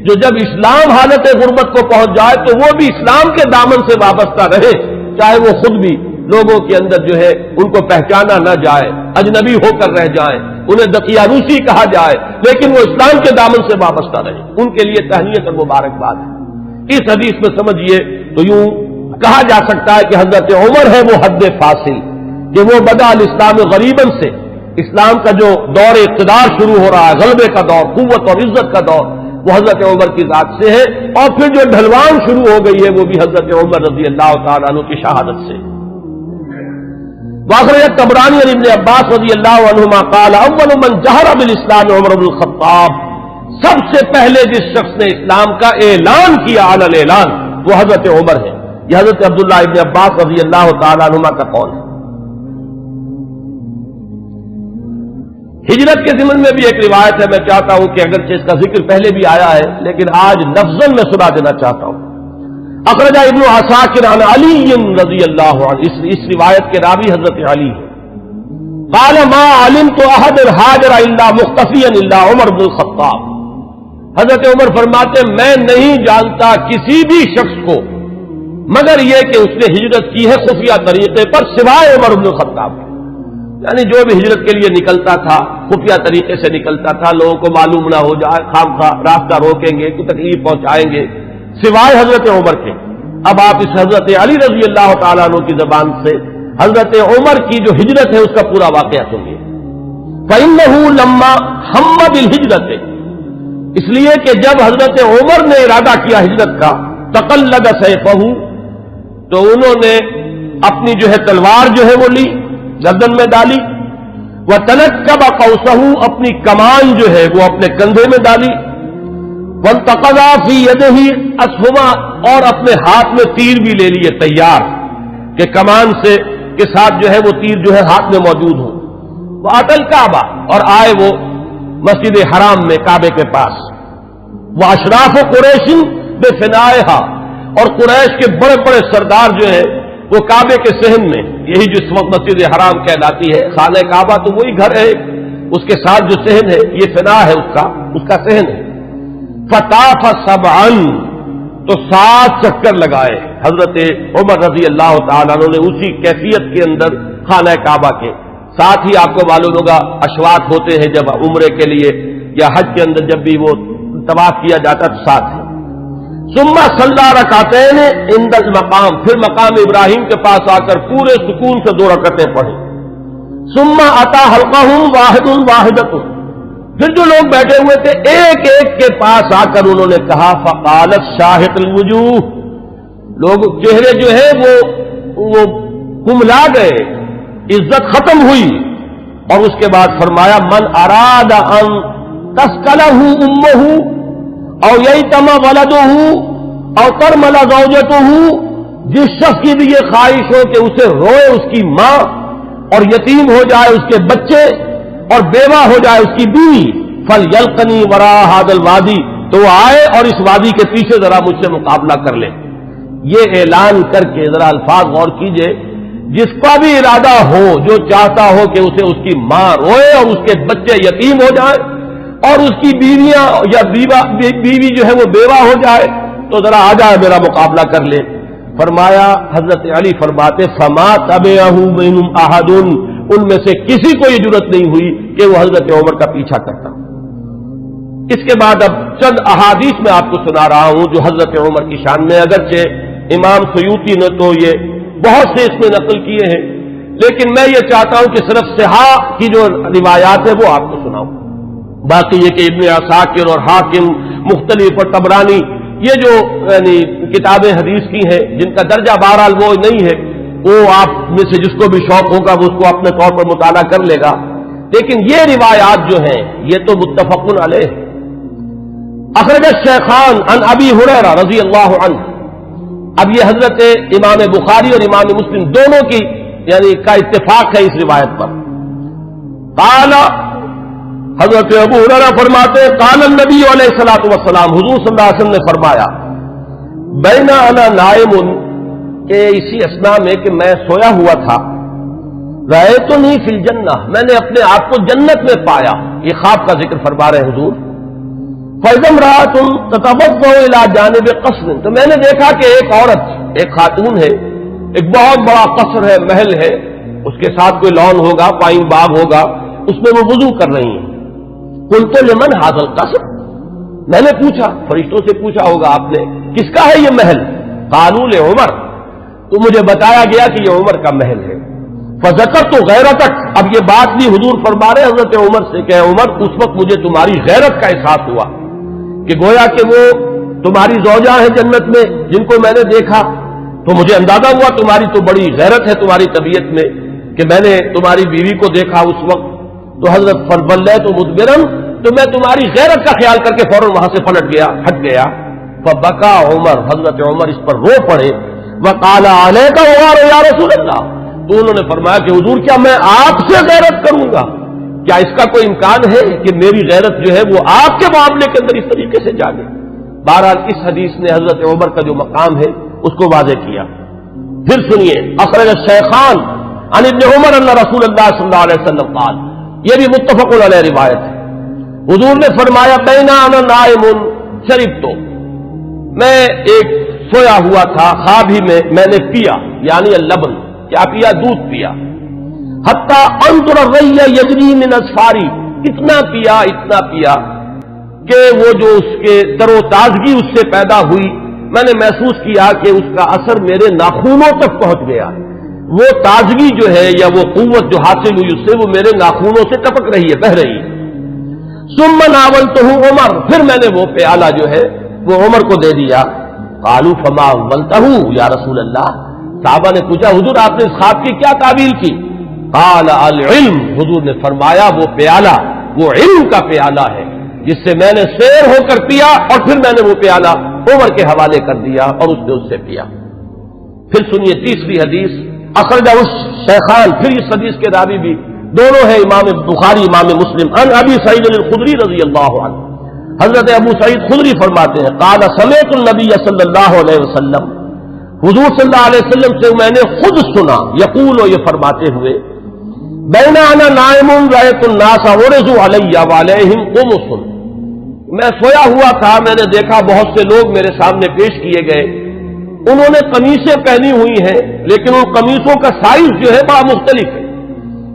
جو جب اسلام حالت غربت کو پہنچ جائے تو وہ بھی اسلام کے دامن سے وابستہ رہے، چاہے وہ خود بھی لوگوں کے اندر جو ہے ان کو پہچانا نہ جائے، اجنبی ہو کر رہ جائیں، انہیں دقیانوسی کہا جائے، لیکن وہ اسلام کے دامن سے وابستہ رہے، ان کے لیے تہنیت اور مبارکباد ہے۔ اس حدیث میں سمجھیے تو یوں کہا جا سکتا ہے کہ حضرت عمر ہے وہ حد فاصل، کہ وہ بدا الاسلام غریباً سے اسلام کا جو دور اقتدار شروع ہو رہا ہے، غلبے کا دور، قوت اور عزت کا دور، وہ حضرت عمر کی ذات سے ہے، اور پھر جو ڈھلوان شروع ہو گئی ہے وہ بھی حضرت عمر رضی اللہ تعالیٰ عنہ کی شہادت سے۔ واخرج طبرانی عن ابن عباس رضی اللہ عنہما قال اول من جہر بالاسلام عمر بن الخطاب، سب سے پہلے جس شخص نے اسلام کا اعلان کیا علی الاعلان وہ حضرت عمر ہے۔ یہ حضرت عبداللہ ابن عباس رضی اللہ تعالیٰ عنہما کا قول ہے۔ ہجرت کے ضمن میں بھی ایک روایت ہے، میں چاہتا ہوں کہ اگرچہ اس کا ذکر پہلے بھی آیا ہے لیکن آج لفظاً میں سنا دینا چاہتا ہوں۔ اخرج ابن عساکر عن علی رضی اللہ عنہ، اس روایت کے راوی حضرت علی ہیں۔ قال ما علمت احد الحاجر الا مختفیا الا عمر بن الخطاب، حضرت عمر فرماتے میں نہیں جانتا کسی بھی شخص کو مگر یہ کہ اس نے ہجرت کی ہے خفیہ طریقے پر سوائے عمر بن الخطاب، یعنی جو بھی ہجرت کے لیے نکلتا تھا خفیہ طریقے سے نکلتا تھا، لوگوں کو معلوم نہ ہو جائے، خام خواہ راستہ روکیں گے، کوئی تکلیف پہنچائیں گے، سوائے حضرت عمر کے۔ اب آپ اس حضرت علی رضی اللہ تعالیٰ عنہ کی زبان سے حضرت عمر کی جو ہجرت ہے اس کا پورا واقعہ سنیے۔ فَإِنَّهُ لَمَّا هَمَّ بِالْهِجْرَةِ، اس لیے کہ جب حضرت عمر نے ارادہ کیا ہجرت کا، تَقَلَّدَ سَيْفَهُ، تو انہوں نے اپنی جو ہے تلوار جو ہے وہ لی، گردن میں ڈالی، وَتَنَكَّبَ قَوْسَهُ، اپنی کمان جو ہے وہ اپنے کندھے میں ڈالی، وَانْتَقَضَ فِي يَدِهِ أَسْهُمًا، اور اپنے ہاتھ میں تیر بھی لے لیے تیار کہ کمان سے کے ساتھ جو ہے وہ تیر جو ہے ہاتھ میں موجود ہو۔ وَأَتَى الْكَعْبَةَ، اور آئے وہ مسجد حرام میں کعبے کے پاس، وَأَشْرَافُ قُرَيْشٍ بِفِنَائِهَا، اور قریش کے بڑے بڑے سردار جو ہیں وہ کعبے کے صحن میں، یہی جس وقت مسجد حرام کہلاتی ہے، خانہ کعبہ تو وہی گھر ہے اس کے ساتھ جو صحن ہے یہ فنا ہے اس کا صحن ہے. فطاف سبعا، تو 7 چکر لگائے حضرت عمر رضی اللہ تعالیٰ عنہ نے اسی کیفیت کے اندر خانہ کعبہ کے. ساتھ ہی آپ کو معلوم ہوگا اشواط ہوتے ہیں جب عمرے کے لیے یا حج کے اندر جب بھی وہ طواف کیا جاتا تو ساتھ ہے. ثم صلی رکعتین عند المقام، پھر مقام ابراہیم کے پاس آ کر پورے سکون سے 2 رکعتیں پڑھی. ثم اتی حلقہم واحد واحدۃ، پھر جو لوگ بیٹھے ہوئے تھے ایک ایک کے پاس آ کر انہوں نے کہا فقالت شاہق الوجوہ، لوگ چہرے جو ہے وہ کملا گئے، عزت ختم ہوئی. اور اس کے بعد فرمایا من اراد ان تسکلہ امہ او ییتم ولدہ او ترمل زوجتہ، جس شخص کی بھی یہ خواہش ہو کہ اسے روئے اس کی ماں اور یتیم ہو جائے اس کے بچے اور بیوہ ہو جائے اس کی بیوی، فلیلقنی وراء ھذا الوادی، تو وہ آئے اور اس وادی کے پیچھے ذرا مجھ سے مقابلہ کر لے. یہ اعلان کر کے ذرا الفاظ غور کیجئے، جس کا بھی ارادہ ہو، جو چاہتا ہو کہ اسے اس کی ماں روئے اور اس کے بچے یتیم ہو جائیں اور اس کی بیویاں یا بیوی جو ہے وہ بیوہ ہو جائے، تو ذرا آ جائے میرا مقابلہ کر لے. فرمایا حضرت علی فرماتے فما تبعہ منہم احد، ان میں سے کسی کو یہ جرأت نہیں ہوئی کہ وہ حضرت عمر کا پیچھا کرتا. اس کے بعد اب چند احادیث میں آپ کو سنا رہا ہوں جو حضرت عمر کی شان میں، اگرچہ امام سیوطی نے تو یہ بہت سے اس میں نقل کیے ہیں، لیکن میں یہ چاہتا ہوں کہ صرف صحاح کی جو روایات ہے وہ آپ کو سناؤں. باقی یہ کہ ابن عساکر اور حاکم مختلف اور طبرانی یہ جو یعنی کتابیں حدیث کی ہیں جن کا درجہ بہرحال وہ نہیں ہے، وہ آپ میں سے جس کو بھی شوق ہوگا وہ اس کو اپنے طور پر مطالعہ کر لے گا. لیکن یہ روایات جو ہیں یہ تو متفق علیہ. اخرج الشیخان عن ابی ہریرہ رضی اللہ عنہ، اب یہ حضرت امام بخاری اور امام مسلم دونوں کی یعنی کا اتفاق ہے اس روایت پر. قال، حضرت ابو ہریرہ فرماتے ہیں قال النبی علیہ الصلوۃ والسلام، حضور صلی اللہ علیہ وسلم نے فرمایا بین انا نائم، کہ اسی اثناء میں کہ میں سویا ہوا تھا، رأیتنی فی الجنہ، میں نے اپنے آپ کو جنت میں پایا. یہ خواب کا ذکر فرما رہے حضور. فإذا امرأة تتوضأ إلى جانب قصر، تو میں نے دیکھا کہ ایک عورت، ایک خاتون ہے، ایک بہت بڑا قصر ہے، محل ہے، اس کے ساتھ کوئی لان ہوگا، پائن باغ ہوگا، اس میں وہ وضو کر رہی ہیں. قلت لمن هذا القصر، میں نے پوچھا، فرشتوں سے پوچھا ہوگا آپ نے، کس کا ہے یہ محل؟ قالوا لعمر، تو مجھے بتایا گیا کہ یہ عمر کا محل ہے. فذکرت غیرتک، اب یہ بات بھی حضور فرما رہے حضرت عمر سے کہ عمر اس وقت مجھے تمہاری غیرت کا احساس ہوا کہ گویا کہ وہ تمہاری زوجہ ہیں جنت میں جن کو میں نے دیکھا، تو مجھے اندازہ ہوا تمہاری تو بڑی غیرت ہے تمہاری طبیعت میں کہ میں نے تمہاری بیوی کو دیکھا اس وقت. تو حضرت فَلَّيْتُ مُدْبِرًا، تو میں تمہاری غیرت کا خیال کر کے فوراً وہاں سے ہٹ گیا. فبکا عمر، حضرت عمر اس پر رو پڑے. وقال علیک غار یا رسول اللہ، تو انہوں نے فرمایا کہ حضور کیا میں آپ سے غیرت کروں گا؟ کیا اس کا کوئی امکان ہے کہ میری غیرت جو ہے وہ آپ کے معاملے کے اندر اس طریقے سے جاگے؟ بہرحال اس حدیث نے حضرت عمر کا جو مقام ہے اس کو واضح کیا. پھر سنیے، اخرج الشیخان عن ابن عمر ان رسول اللہ صلی اللہ علیہ وسلم قال، یہ بھی متفق علیہ روایت ہے. حضور نے فرمایا بینا انا نائم شربت، میں ایک سویا ہوا تھا، خواب ہی میں نے پیا، یعنی اللبن، کیا پیا؟ دودھ پیا. حتی انظر الری یجری من اظفاری، اتنا پیا کہ وہ جو اس کے تر و تازگی اس سے پیدا ہوئی، میں نے محسوس کیا کہ اس کا اثر میرے ناخونوں تک پہنچ گیا. وہ تازگی جو ہے یا وہ قوت جو حاصل ہوئی اس سے وہ میرے ناخونوں سے ٹپک رہی ہے، بہہ رہی ہے. ثم ناولتہ عمر، پھر میں نے وہ پیالہ جو ہے وہ عمر کو دے دیا. قالوا فما اولتہ یا رسول اللہ، صحابہ نے پوچھا حضور آپ نے اس خواب کی کیا تعبیر کی؟ قال العلم، حضور نے فرمایا وہ پیالہ وہ علم کا پیالہ ہے جس سے میں نے سیر ہو کر پیا، اور پھر میں نے وہ پیالہ عمر کے حوالے کر دیا اور اس نے اس سے پیا. پھر سنیے تیسری حدیث، اخرجہ الشیخان، پھر اس حدیث کے راوی بھی دونوں ہیں امام بخاری امام مسلم. عن ابی سعید الخدری رضی اللہ عنہ، حضرت ابو سعید خدری فرماتے ہیں قال سمعت النبی صلی اللہ علیہ وسلم، حضور صلی اللہ علیہ وسلم سے میں نے خود سنا، یقول، یہ فرماتے ہوئے بینا انا نائم رأیت الناس عرضوا علی وعلیہم قمص، میں سویا ہوا تھا، میں نے دیکھا بہت سے لوگ میرے سامنے پیش کیے گئے، انہوں نے قمیصیں پہنی ہوئی ہیں لیکن ان قمیصوں کا سائز جو ہے بڑا مختلف ہے۔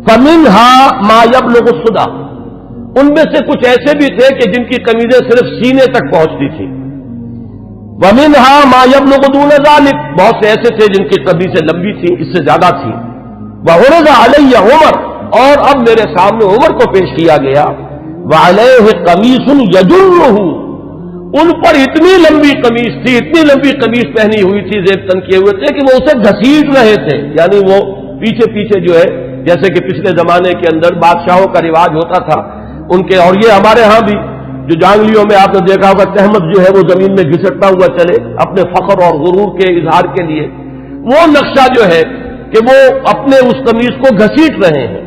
فمنها ما یبلغ الصدع، ان میں سے کچھ ایسے بھی تھے کہ جن کی قمیضیں صرف سینے تک پہنچتی تھیں۔ ومنها ما یبلغ دون ذلك، بہت سے ایسے تھے جن کی قمیضیں لمبی تھیں، اس سے زیادہ تھیں۔ وعرض علی عمر، اور اب میرے سامنے عمر کو پیش کیا گیا، وعلیہ قمیص یجرہ، ان پر اتنی لمبی قمیص تھی، اتنی لمبی قمیص پہنی ہوئی تھی، زیب تن کیے ہوئے تھے کہ وہ اسے گھسیٹ رہے تھے، یعنی وہ پیچھے پیچھے جو ہے، جیسے کہ پچھلے زمانے کے اندر بادشاہوں کا رواج ہوتا تھا ان کے، اور یہ ہمارے ہاں بھی جو جانگلیوں میں آپ نے دیکھا ہوگا تہمت جو ہے وہ زمین میں گھسٹتا ہوا چلے اپنے فخر اور غرور کے اظہار کے لیے، وہ نقشہ جو ہے کہ وہ اپنے اس قمیص کو گھسیٹ رہے ہیں۔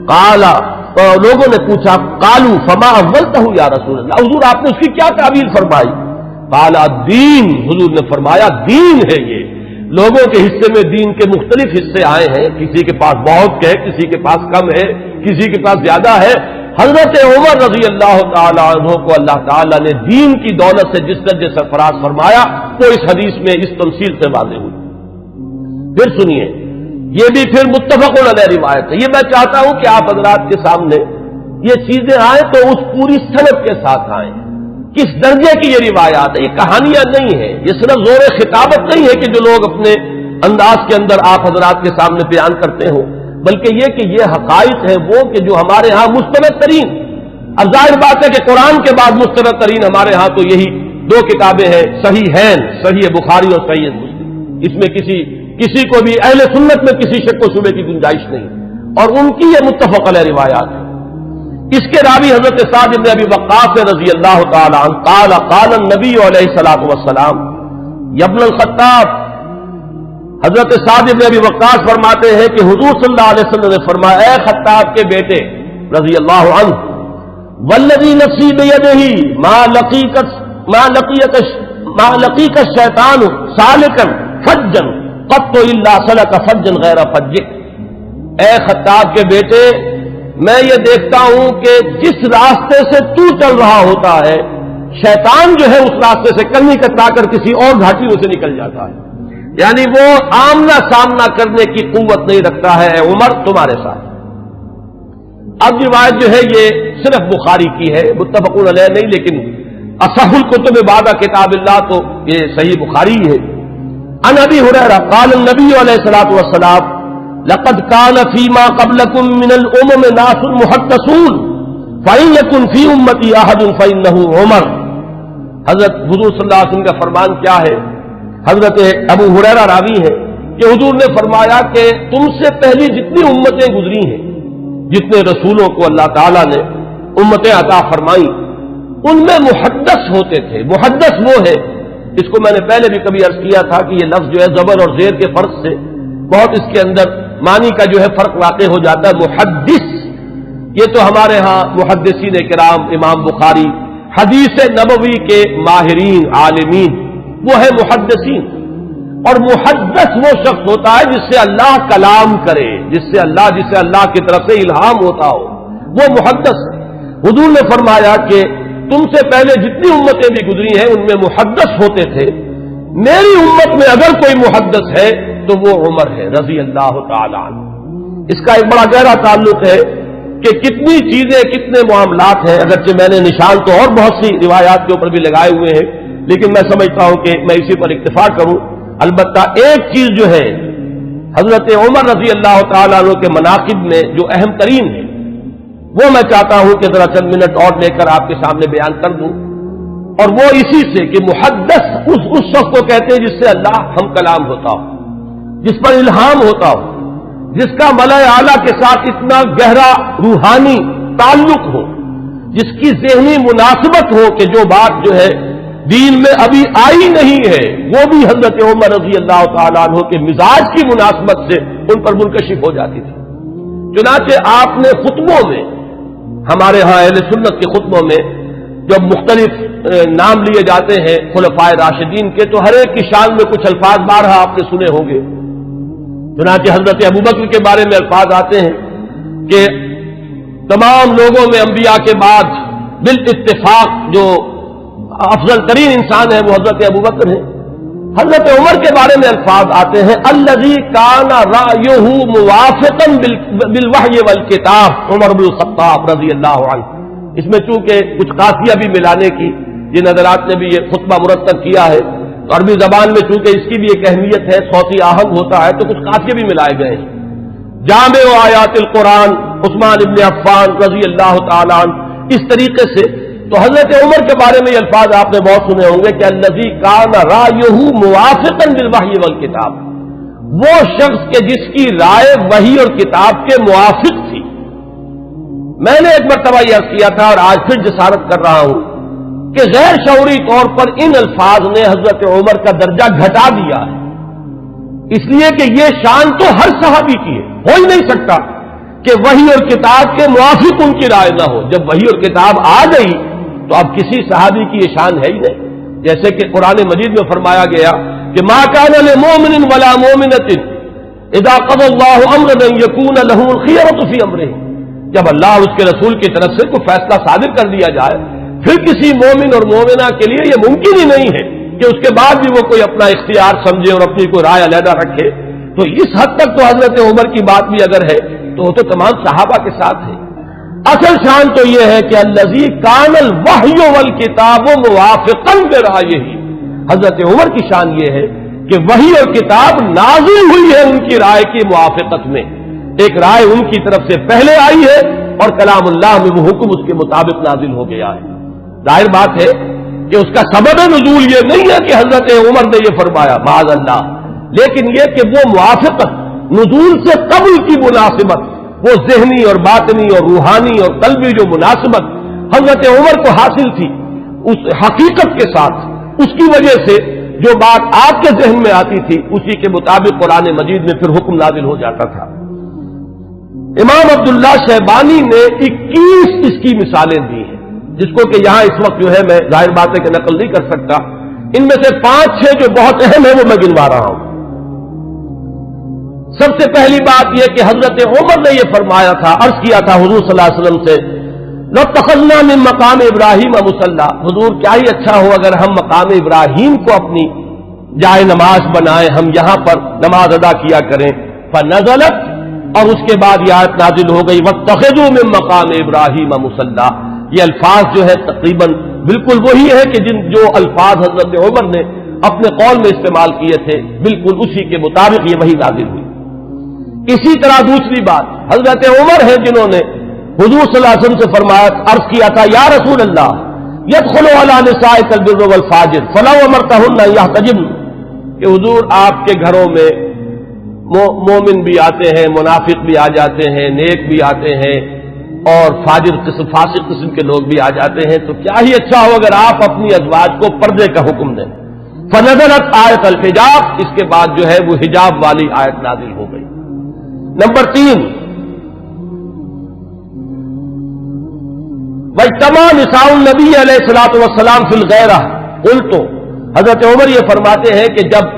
قالا، تو لوگوں نے پوچھا، قالو فما اولتہ یا رسول اللہ، حضور آپ نے اس کی کیا تعبیر فرمائی؟ قالا دین، حضور نے فرمایا دین ہے یہ، لوگوں کے حصے میں دین کے مختلف حصے آئے ہیں، کسی کے پاس بہت ہے، کسی کے پاس کم ہے، کسی کے پاس زیادہ ہے۔ حضرت عمر رضی اللہ تعالی عنہ کو اللہ تعالیٰ نے دین کی دولت سے جس درجے سرفراز فرمایا وہ اس حدیث میں اس تمثیل سے واضح ہوئی۔ پھر سنیے، یہ بھی پھر متفق علیہ روایت ہے، یہ میں چاہتا ہوں کہ آپ حضرات کے سامنے یہ چیزیں آئیں تو اس پوری سند کے ساتھ آئیں، کس درجے کی یہ روایات ہے، یہ کہانیاں نہیں ہیں، یہ صرف زور خطابت نہیں ہے کہ جو لوگ اپنے انداز کے اندر آپ حضرات کے سامنے بیان کرتے ہوں، بلکہ یہ کہ یہ حقائق ہیں وہ کہ جو ہمارے ہاں مستند ترین، اب ظاہر بات ہے کہ قرآن کے بعد مستند ترین ہمارے ہاں تو یہی دو کتابیں ہیں، صحیحین، صحیح بخاری اور صحیح مسلم، اس میں کسی کو بھی اہل سنت میں کسی شک و شبے کی گنجائش نہیں، اور ان کی یہ متفق علیہ روایات ہے۔ اس کے راوی حضرت سعد بن ابی وقاص رضی اللہ تعالی عنہ قال قال النبی علیہ الصلوۃ والسلام یا ابن الخطاب، حضرت سعد بن ابی وقاص فرماتے ہیں کہ حضور صلی اللہ علیہ وسلم نے فرمایا، اے خطاب کے بیٹے رضی اللہ عنہ، والذی نفسی بیدہ ما لقیک الشیطان سالکا فجا قط الا سلک فجا غیر فجک، اے خطاب کے بیٹے میں یہ دیکھتا ہوں کہ جس راستے سے تو چل رہا ہوتا ہے شیطان جو ہے اس راستے سے کنی کترا کر کسی اور گھاٹی میں سے نکل جاتا ہے، یعنی وہ آمنا سامنا کرنے کی قوت نہیں رکھتا ہے اے عمر تمہارے ساتھ۔ اب روایت جو ہے یہ صرف بخاری کی ہے، متفق علیہ نہیں، لیکن اصح الکتب بعد کتاب اللہ تو یہ صحیح بخاری ہے۔ عن ابی ہریرہ قال النبی علیہ الصلوۃ والسلام لقد كان فيما قبلكم من الامم ناس محدثون فإن يكن في امتي احد فإنه عمر، حضرت حضور صلی اللہ علیہ وسلم کا فرمان کیا ہے؟ حضرت ابو ہریرہ راوی ہے کہ حضور نے فرمایا کہ تم سے پہلی جتنی امتیں گزری ہیں، جتنے رسولوں کو اللہ تعالیٰ نے امتیں عطا فرمائی، ان میں محدث ہوتے تھے۔ محدث وہ ہے، اس کو میں نے پہلے بھی کبھی عرض کیا تھا کہ یہ لفظ جو ہے زبر اور زیر کے فرق سے بہت اس کے اندر معنی کا جو ہے فرق واقع ہو جاتا ہے۔ محدث یہ تو ہمارے ہاں محدثین کرام، امام بخاری، حدیث نبوی کے ماہرین عالمین وہ ہے محدثین، اور محدث وہ شخص ہوتا ہے جس سے اللہ کلام کرے، جسے اللہ کی طرف سے الہام ہوتا ہو، وہ محدث ہے۔ حضور نے فرمایا کہ تم سے پہلے جتنی امتیں بھی گزری ہیں ان میں محدث ہوتے تھے، میری امت میں اگر کوئی محدث ہے تو وہ عمر ہے رضی اللہ تعالی عنہ۔ اس کا ایک بڑا گہرا تعلق ہے کہ کتنی چیزیں، کتنے معاملات ہیں، اگرچہ میں نے نشان تو اور بہت سی روایات کے اوپر بھی لگائے ہوئے ہیں، لیکن میں سمجھتا ہوں کہ میں اسی پر اکتفا کروں۔ البتہ ایک چیز جو ہے حضرت عمر رضی اللہ تعالیٰ عنہ کے مناقب میں جو اہم ترین ہے وہ میں چاہتا ہوں کہ ذرا چند منٹ اور لے کر آپ کے سامنے بیان کر دوں، اور وہ اسی سے کہ محدث اس شخص کو کہتے ہیں جس سے اللہ ہم کلام ہوتا ہو، جس پر الہام ہوتا ہو، جس کا ملأ اعلیٰ کے ساتھ اتنا گہرا روحانی تعلق ہو، جس کی ذہنی مناسبت ہو کہ جو بات جو ہے دین میں ابھی آئی نہیں ہے وہ بھی حضرت عمر رضی اللہ تعالیٰ عنہ کے مزاج کی مناسبت سے ان پر منکشف ہو جاتی تھی۔ چنانچہ آپ نے خطبوں میں، ہمارے ہاں اہل سنت کے خطبوں میں جب مختلف نام لیے جاتے ہیں خلفائے راشدین کے، تو ہر ایک کی شان میں کچھ الفاظ بارہا آپ نے سنے ہوں گے۔ چنانچہ حضرت ابوبکر کے بارے میں الفاظ آتے ہیں کہ تمام لوگوں میں انبیاء کے بعد بالاتفاق جو افضل ترین انسان ہے وہ حضرت ابوبکر ہے. حضرت عمر کے بارے میں الفاظ آتے ہیں الذی کان رأیہ موافقا بالوحی والکتاب، عمر بن الخطاب رضی اللہ عنہ. اس میں چونکہ کچھ قافیہ بھی ملانے کی جن حضرات نے بھی یہ خطبہ مرتب کیا ہے، عربی زبان میں چونکہ اس کی بھی ایک اہمیت ہے، صوتی آہنگ ہوتا ہے تو کچھ قافیے بھی ملائے گئے ہیں. جامع آیات القرآن عثمان ابن عفان رضی اللہ تعالیٰ عنہ. اس طریقے سے تو حضرت عمر کے بارے میں یہ الفاظ آپ نے بہت سنے ہوں گے کہ الذی کان رأیہ موافقا بالوحی والکتاب، وہ شخص کہ جس کی رائے وحی اور کتاب کے موافق تھی. میں نے ایک مرتبہ یہ عرض کیا تھا اور آج پھر جسارت کر رہا ہوں کہ غیر شعوری طور پر ان الفاظ نے حضرت عمر کا درجہ گھٹا دیا ہے، اس لیے کہ یہ شان تو ہر صحابی کی ہے. ہو ہی نہیں سکتا کہ وحی اور کتاب کے موافق ان کی رائے نہ ہو. جب وحی اور کتاب آ گئی تو اب کسی صحابی کی یہ شان ہے ہی نہیں. جیسے کہ قرآن مجید میں فرمایا گیا کہ ما کان لمؤمن ولا مؤمنۃ اذا قضى الله امرا ان يكون له الخيرة في امره. جب اللہ اور اس کے رسول کی طرف سے کوئی فیصلہ صادر کر دیا جائے پھر کسی مومن اور مومنہ کے لیے یہ ممکن ہی نہیں ہے کہ اس کے بعد بھی وہ کوئی اپنا اختیار سمجھے اور اپنی کوئی رائے علیحدہ رکھے. تو اس حد تک تو حضرت عمر کی بات بھی اگر ہے تو وہ تو تمام صحابہ کے ساتھ ہے. اصل شان تو یہ ہے کہ الذی کان الوحی والکتاب موافقا برأیہ. حضرت عمر کی شان یہ ہے کہ وحی اور کتاب نازل ہوئی ہے ان کی رائے کی موافقت میں. ایک رائے ان کی طرف سے پہلے آئی ہے اور کلام اللہ میں وہ حکم اس کے مطابق نازل ہو گیا ہے. ظاہر بات ہے کہ اس کا سبب نزول یہ نہیں ہے کہ حضرت عمر نے یہ فرمایا معاذ اللہ، لیکن یہ کہ وہ موافقت نزول سے قبل کی مناسبت، وہ ذہنی اور باطنی اور روحانی اور قلبی جو مناسبت حضرت عمر کو حاصل تھی اس حقیقت کے ساتھ، اس کی وجہ سے جو بات آپ کے ذہن میں آتی تھی اسی کے مطابق قرآن مجید میں پھر حکم نازل ہو جاتا تھا. امام عبداللہ شیبانی نے 21 اس کی مثالیں دی ہیں، جس کو کہ یہاں اس وقت جو ہے میں ظاہر بات ہے کہ نقل نہیں کر سکتا. ان میں سے 5-6 جو بہت اہم ہیں وہ میں گنوا رہا ہوں. سب سے پہلی بات یہ کہ حضرت عمر نے یہ فرمایا تھا، عرض کیا تھا حضور صلی اللہ علیہ وسلم سے لَاتَّخَذْنَا مِن مقام ابراہیم مصلی. حضور کیا ہی اچھا ہو اگر ہم مقام ابراہیم کو اپنی جائے نماز بنائیں، ہم یہاں پر نماز ادا کیا کریں. فنزلت، اور اس کے بعد یہ آیت نازل ہو گئی وَاتَّخِذُوا مِن مقام ابراہیم مصلی. یہ الفاظ جو ہے تقریباً بالکل وہی ہے کہ جو الفاظ حضرت عمر نے اپنے قول میں استعمال کیے تھے بالکل اسی کے مطابق یہ وہی نازل ہوئی. اسی طرح دوسری بات حضرت عمر ہیں جنہوں نے حضور صلی اللہ علیہ وسلم سے فرمایا، عرض کیا تھا یا رسول اللہ يدخل على نسائك البر والفاجر فلو امرتهن ان يحتجبن، کہ حضور آپ کے گھروں میں مومن بھی آتے ہیں، منافق بھی آ جاتے ہیں، نیک بھی آتے ہیں اور فاسق قسم کے لوگ بھی آ جاتے ہیں، تو کیا ہی اچھا ہو اگر آپ اپنی ازواج کو پردے کا حکم دیں. فنزلت آیت الحجاب، اس کے بعد جو ہے وہ حجاب والی آیت نازل ہو گئی. نمبر 3 واجتمع نساء النبی علیہ الصلوۃ والسلام فی الغیرہ. قلت، حضرت عمر یہ فرماتے ہیں کہ جب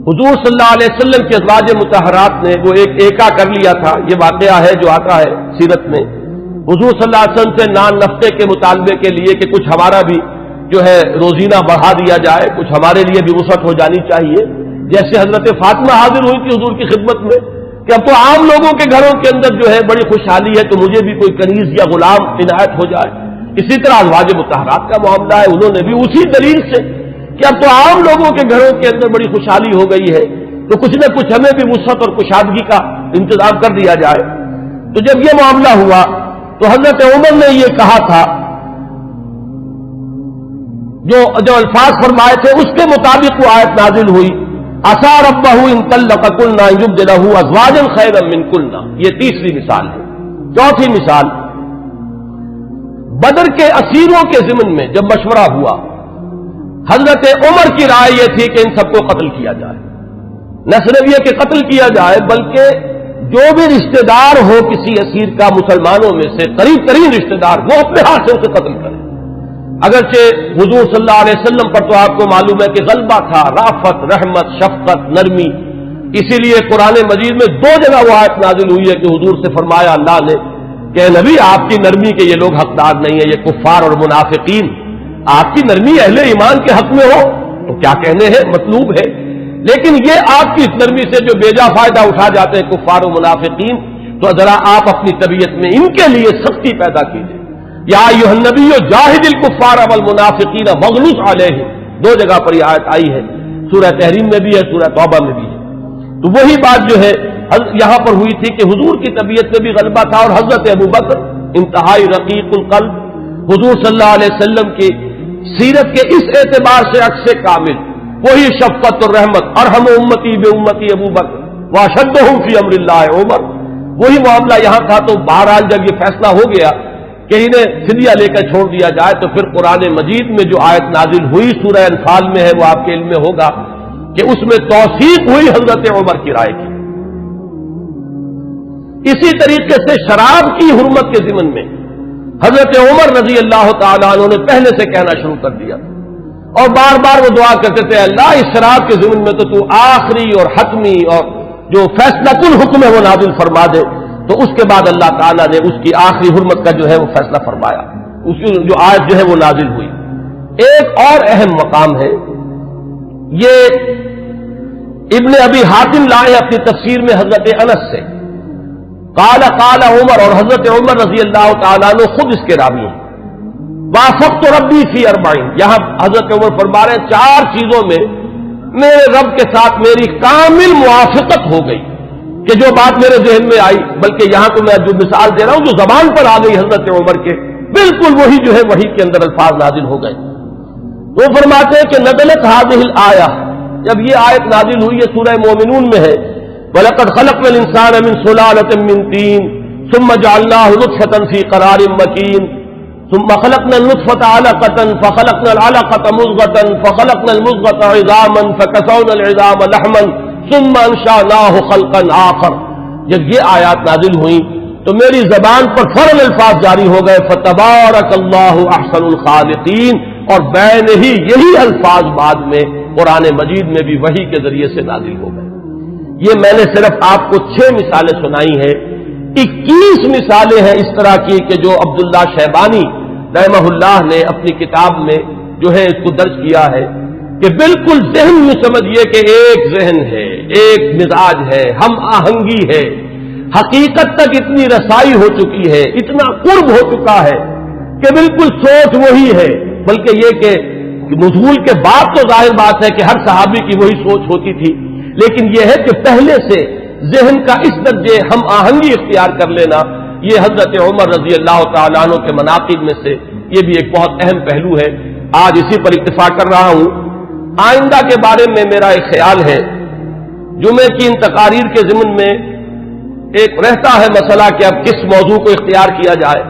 حضور صلی اللہ علیہ وسلم کے ازواج مطہرات نے وہ ایک ایکا کر لیا تھا، یہ واقعہ ہے جو آتا ہے سیرت میں، حضور صلی اللہ علیہ وسلم سے نان نفقے کے مطالبے کے لیے کہ کچھ ہمارا بھی جو ہے روزینہ بڑھا دیا جائے، کچھ ہمارے لیے بھی وسعت ہو جانی چاہیے. جیسے حضرت فاطمہ حاضر ہوئی تھی حضور کی خدمت میں کہ اب تو عام لوگوں کے گھروں کے اندر جو ہے بڑی خوشحالی ہے تو مجھے بھی کوئی کنیز یا غلام عنایت ہو جائے. اسی طرح ازواج مطہرات کا معاملہ ہے، انہوں نے بھی اسی دلیل سے کہ اب تو عام لوگوں کے گھروں کے اندر بڑی خوشحالی ہو گئی ہے تو کچھ نہ کچھ ہمیں بھی وسعت اور کشادگی کا انتظام کر دیا جائے. تو جب یہ معاملہ ہوا تو حضرت عمر نے یہ کہا تھا، جو الفاظ فرمائے تھے اس کے مطابق وہ آیت نازل ہوئی عسى ربه ان طلقكن ان يبدله ازواجا خيرا منكن. یہ تیسری مثال ہے. چوتھی مثال، بدر کے اسیروں کے ضمن میں جب مشورہ ہوا حضرت عمر کی رائے یہ تھی کہ ان سب کو قتل کیا جائے. نہ صرف یہ کہ قتل کیا جائے بلکہ جو بھی رشتہ دار ہو کسی اسیر کا مسلمانوں میں سے قریب ترین رشتہ دار وہ اپنے ہاتھ سے اسے قتل کرے. اگرچہ حضور صلی اللہ علیہ وسلم پر تو آپ کو معلوم ہے کہ غلبہ تھا، رافت، رحمت، شفقت، نرمی، اسی لیے قرآن مجید میں 2 جگہ وہ آیت نازل ہوئی ہے کہ حضور سے فرمایا اللہ نے کہ نبی آپ کی نرمی کے یہ لوگ حقدار نہیں ہیں، یہ کفار اور منافقین، آپ کی نرمی اہل ایمان کے حق میں ہو تو کیا کہنے ہیں، مطلوب ہے، لیکن یہ آپ کی اس نرمی سے جو بیجا فائدہ اٹھا جاتے ہیں کفار و منافقین، تو ذرا آپ اپنی طبیعت میں ان کے لیے سختی پیدا کیجیے۔ یا ایھا النبی جاہد الکفار والمنافقین واغلظ علیہم، 2 جگہ پر یہ آیت آئی ہے، سورہ تحریم میں بھی ہے، سورہ توبہ میں بھی ہے۔ تو وہی بات جو ہے یہاں پر ہوئی تھی کہ حضور کی طبیعت میں بھی غلبہ تھا، اور حضرت ابوبکر انتہائی رقیق القلب، حضور صلی اللہ علیہ وسلم کی سیرت کے اس اعتبار سے عکس کامل، وہی شفقت اور رحمت، ارحم امتی بامتی ابوبکر واشدہم فی امر اللہ عمر، وہی معاملہ یہاں تھا۔ تو بہرحال جب یہ فیصلہ ہو گیا کہ انہیں فدیہ لے کر چھوڑ دیا جائے، تو پھر قرآن مجید میں جو آیت نازل ہوئی سورہ انفال میں ہے، وہ آپ کے علم میں ہوگا کہ اس میں توثیق ہوئی حضرت عمر کی رائے کی۔ اسی طریقے سے شراب کی حرمت کے ضمن میں حضرت عمر رضی اللہ تعالیٰ عنہ نے پہلے سے کہنا شروع کر دیا، اور بار بار وہ دعا کرتے تھے اللہ اس شراب کے ضمن میں تو آخری اور حتمی اور جو فیصلہ کن حکم ہے وہ نازل فرما دے۔ تو اس کے بعد اللہ تعالیٰ نے اس کی آخری حرمت کا جو ہے وہ فیصلہ فرمایا، اس کی جو آیت جو ہے وہ نازل ہوئی۔ ایک اور اہم مقام ہے، یہ ابن ابی حاتم لائے اپنی تفسیر میں حضرت انس سے، قال عمر، اور حضرت عمر رضی اللہ تعالیٰ عنہ خود اس کے راوی ہیں، وافقت ربی فی 40، یہاں حضرت عمر فرما رہے ہیں 4 چیزوں میں میرے رب کے ساتھ میری کامل موافقت ہو گئی کہ جو بات میرے ذہن میں آئی، بلکہ یہاں تو میں جو مثال دے رہا ہوں جو زبان پر آ گئی حضرت عمر کے، بالکل وہی جو ہے وہی کے اندر الفاظ نازل ہو گئے۔ وہ فرماتے ہیں کہ نزلت هذه الآیہ، جب یہ آیت نازل ہوئی ہے سورہ مومنون میں ہے، وَلَقَدْ خَلَقْنَا الْإِنسَانَ مِنْ سُلَالَةٍ مِنْ طِينٍ ثُمَّ جَعَلْنَاهُ نُطْفَةً فِي قَرَارٍ مَكِينٍ ثُمَّ خَلَقْنَا النُّطْفَةَ عَلَقَةً فَخَلَقْنَا الْعَلَقَةَ مُضْغَةً فَخَلَقْنَا الْمُضْغَةَ عِظَامًا فَكَسَوْنَا الْعِظَامَ لَحْمًا ثُمَّ أَنشَأْنَاهُ خَلْقًا آخَرَ، جب یہ آیات نازل ہوئیں تو میری زبان پر فوراً الفاظ جاری ہو گئے فَتَبَارَكَ اللَّهُ أَحْسَنُ الْخَالِقِينَ، اور بین ہی یہی الفاظ بعد میں قرآن مجید میں بھی وحی کے ذریعے سے نازل ہو گئے۔ یہ میں نے صرف آپ کو 6 مثالیں سنائی ہیں، 21 مثالیں ہیں اس طرح کی کہ جو عبداللہ شیبانی رحمہ اللہ نے اپنی کتاب میں جو ہے اس کو درج کیا ہے، کہ بالکل ذہن میں سمجھیے کہ ایک ذہن ہے، ایک مزاج ہے، ہم آہنگی ہے، حقیقت تک اتنی رسائی ہو چکی ہے، اتنا قرب ہو چکا ہے کہ بالکل سوچ وہی ہے، بلکہ یہ کہ نزول کے بعد تو ظاہر بات ہے کہ ہر صحابی کی وہی سوچ ہوتی تھی، لیکن یہ ہے کہ پہلے سے ذہن کا اس درجے ہم آہنگی اختیار کر لینا، یہ حضرت عمر رضی اللہ تعالیٰ عنہ کے مناقب میں سے یہ بھی ایک بہت اہم پہلو ہے۔ آج اسی پر اتفاق کر رہا ہوں۔ آئندہ کے بارے میں میرا ایک خیال ہے، جمعے کی ان تقاریر کے ضمن میں ایک رہتا ہے مسئلہ کہ اب کس موضوع کو اختیار کیا جائے۔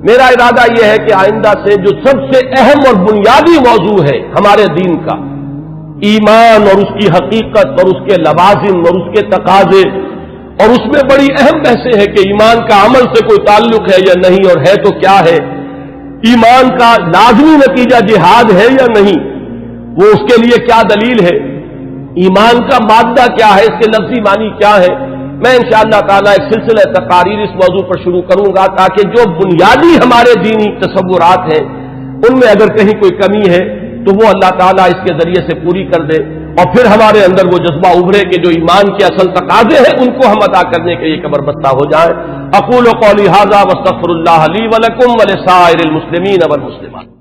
میرا ارادہ یہ ہے کہ آئندہ سے جو سب سے اہم اور بنیادی موضوع ہے ہمارے دین کا، ایمان اور اس کی حقیقت اور اس کے لوازم اور اس کے تقاضے، اور اس میں بڑی اہم بحثیں ہیں کہ ایمان کا عمل سے کوئی تعلق ہے یا نہیں، اور ہے تو کیا ہے، ایمان کا لازمی نتیجہ جہاد ہے یا نہیں، وہ اس کے لیے کیا دلیل ہے، ایمان کا مادہ کیا ہے، اس کے لفظی معنی کیا ہے۔ میں انشاءاللہ تعالیٰ ایک سلسلہ تقاریر اس موضوع پر شروع کروں گا تاکہ جو بنیادی ہمارے دینی تصورات ہیں ان میں اگر کہیں کوئی کمی ہے تو وہ اللہ تعالیٰ اس کے ذریعے سے پوری کر دے، اور پھر ہمارے اندر وہ جذبہ ابھرے کہ جو ایمان کے اصل تقاضے ہیں ان کو ہم ادا کرنے کے لیے کمر بستہ ہو جائیں۔ اقول قولی ھذا واستغفر اللہ لی ولکم ولسائر المسلمین والمسلمات۔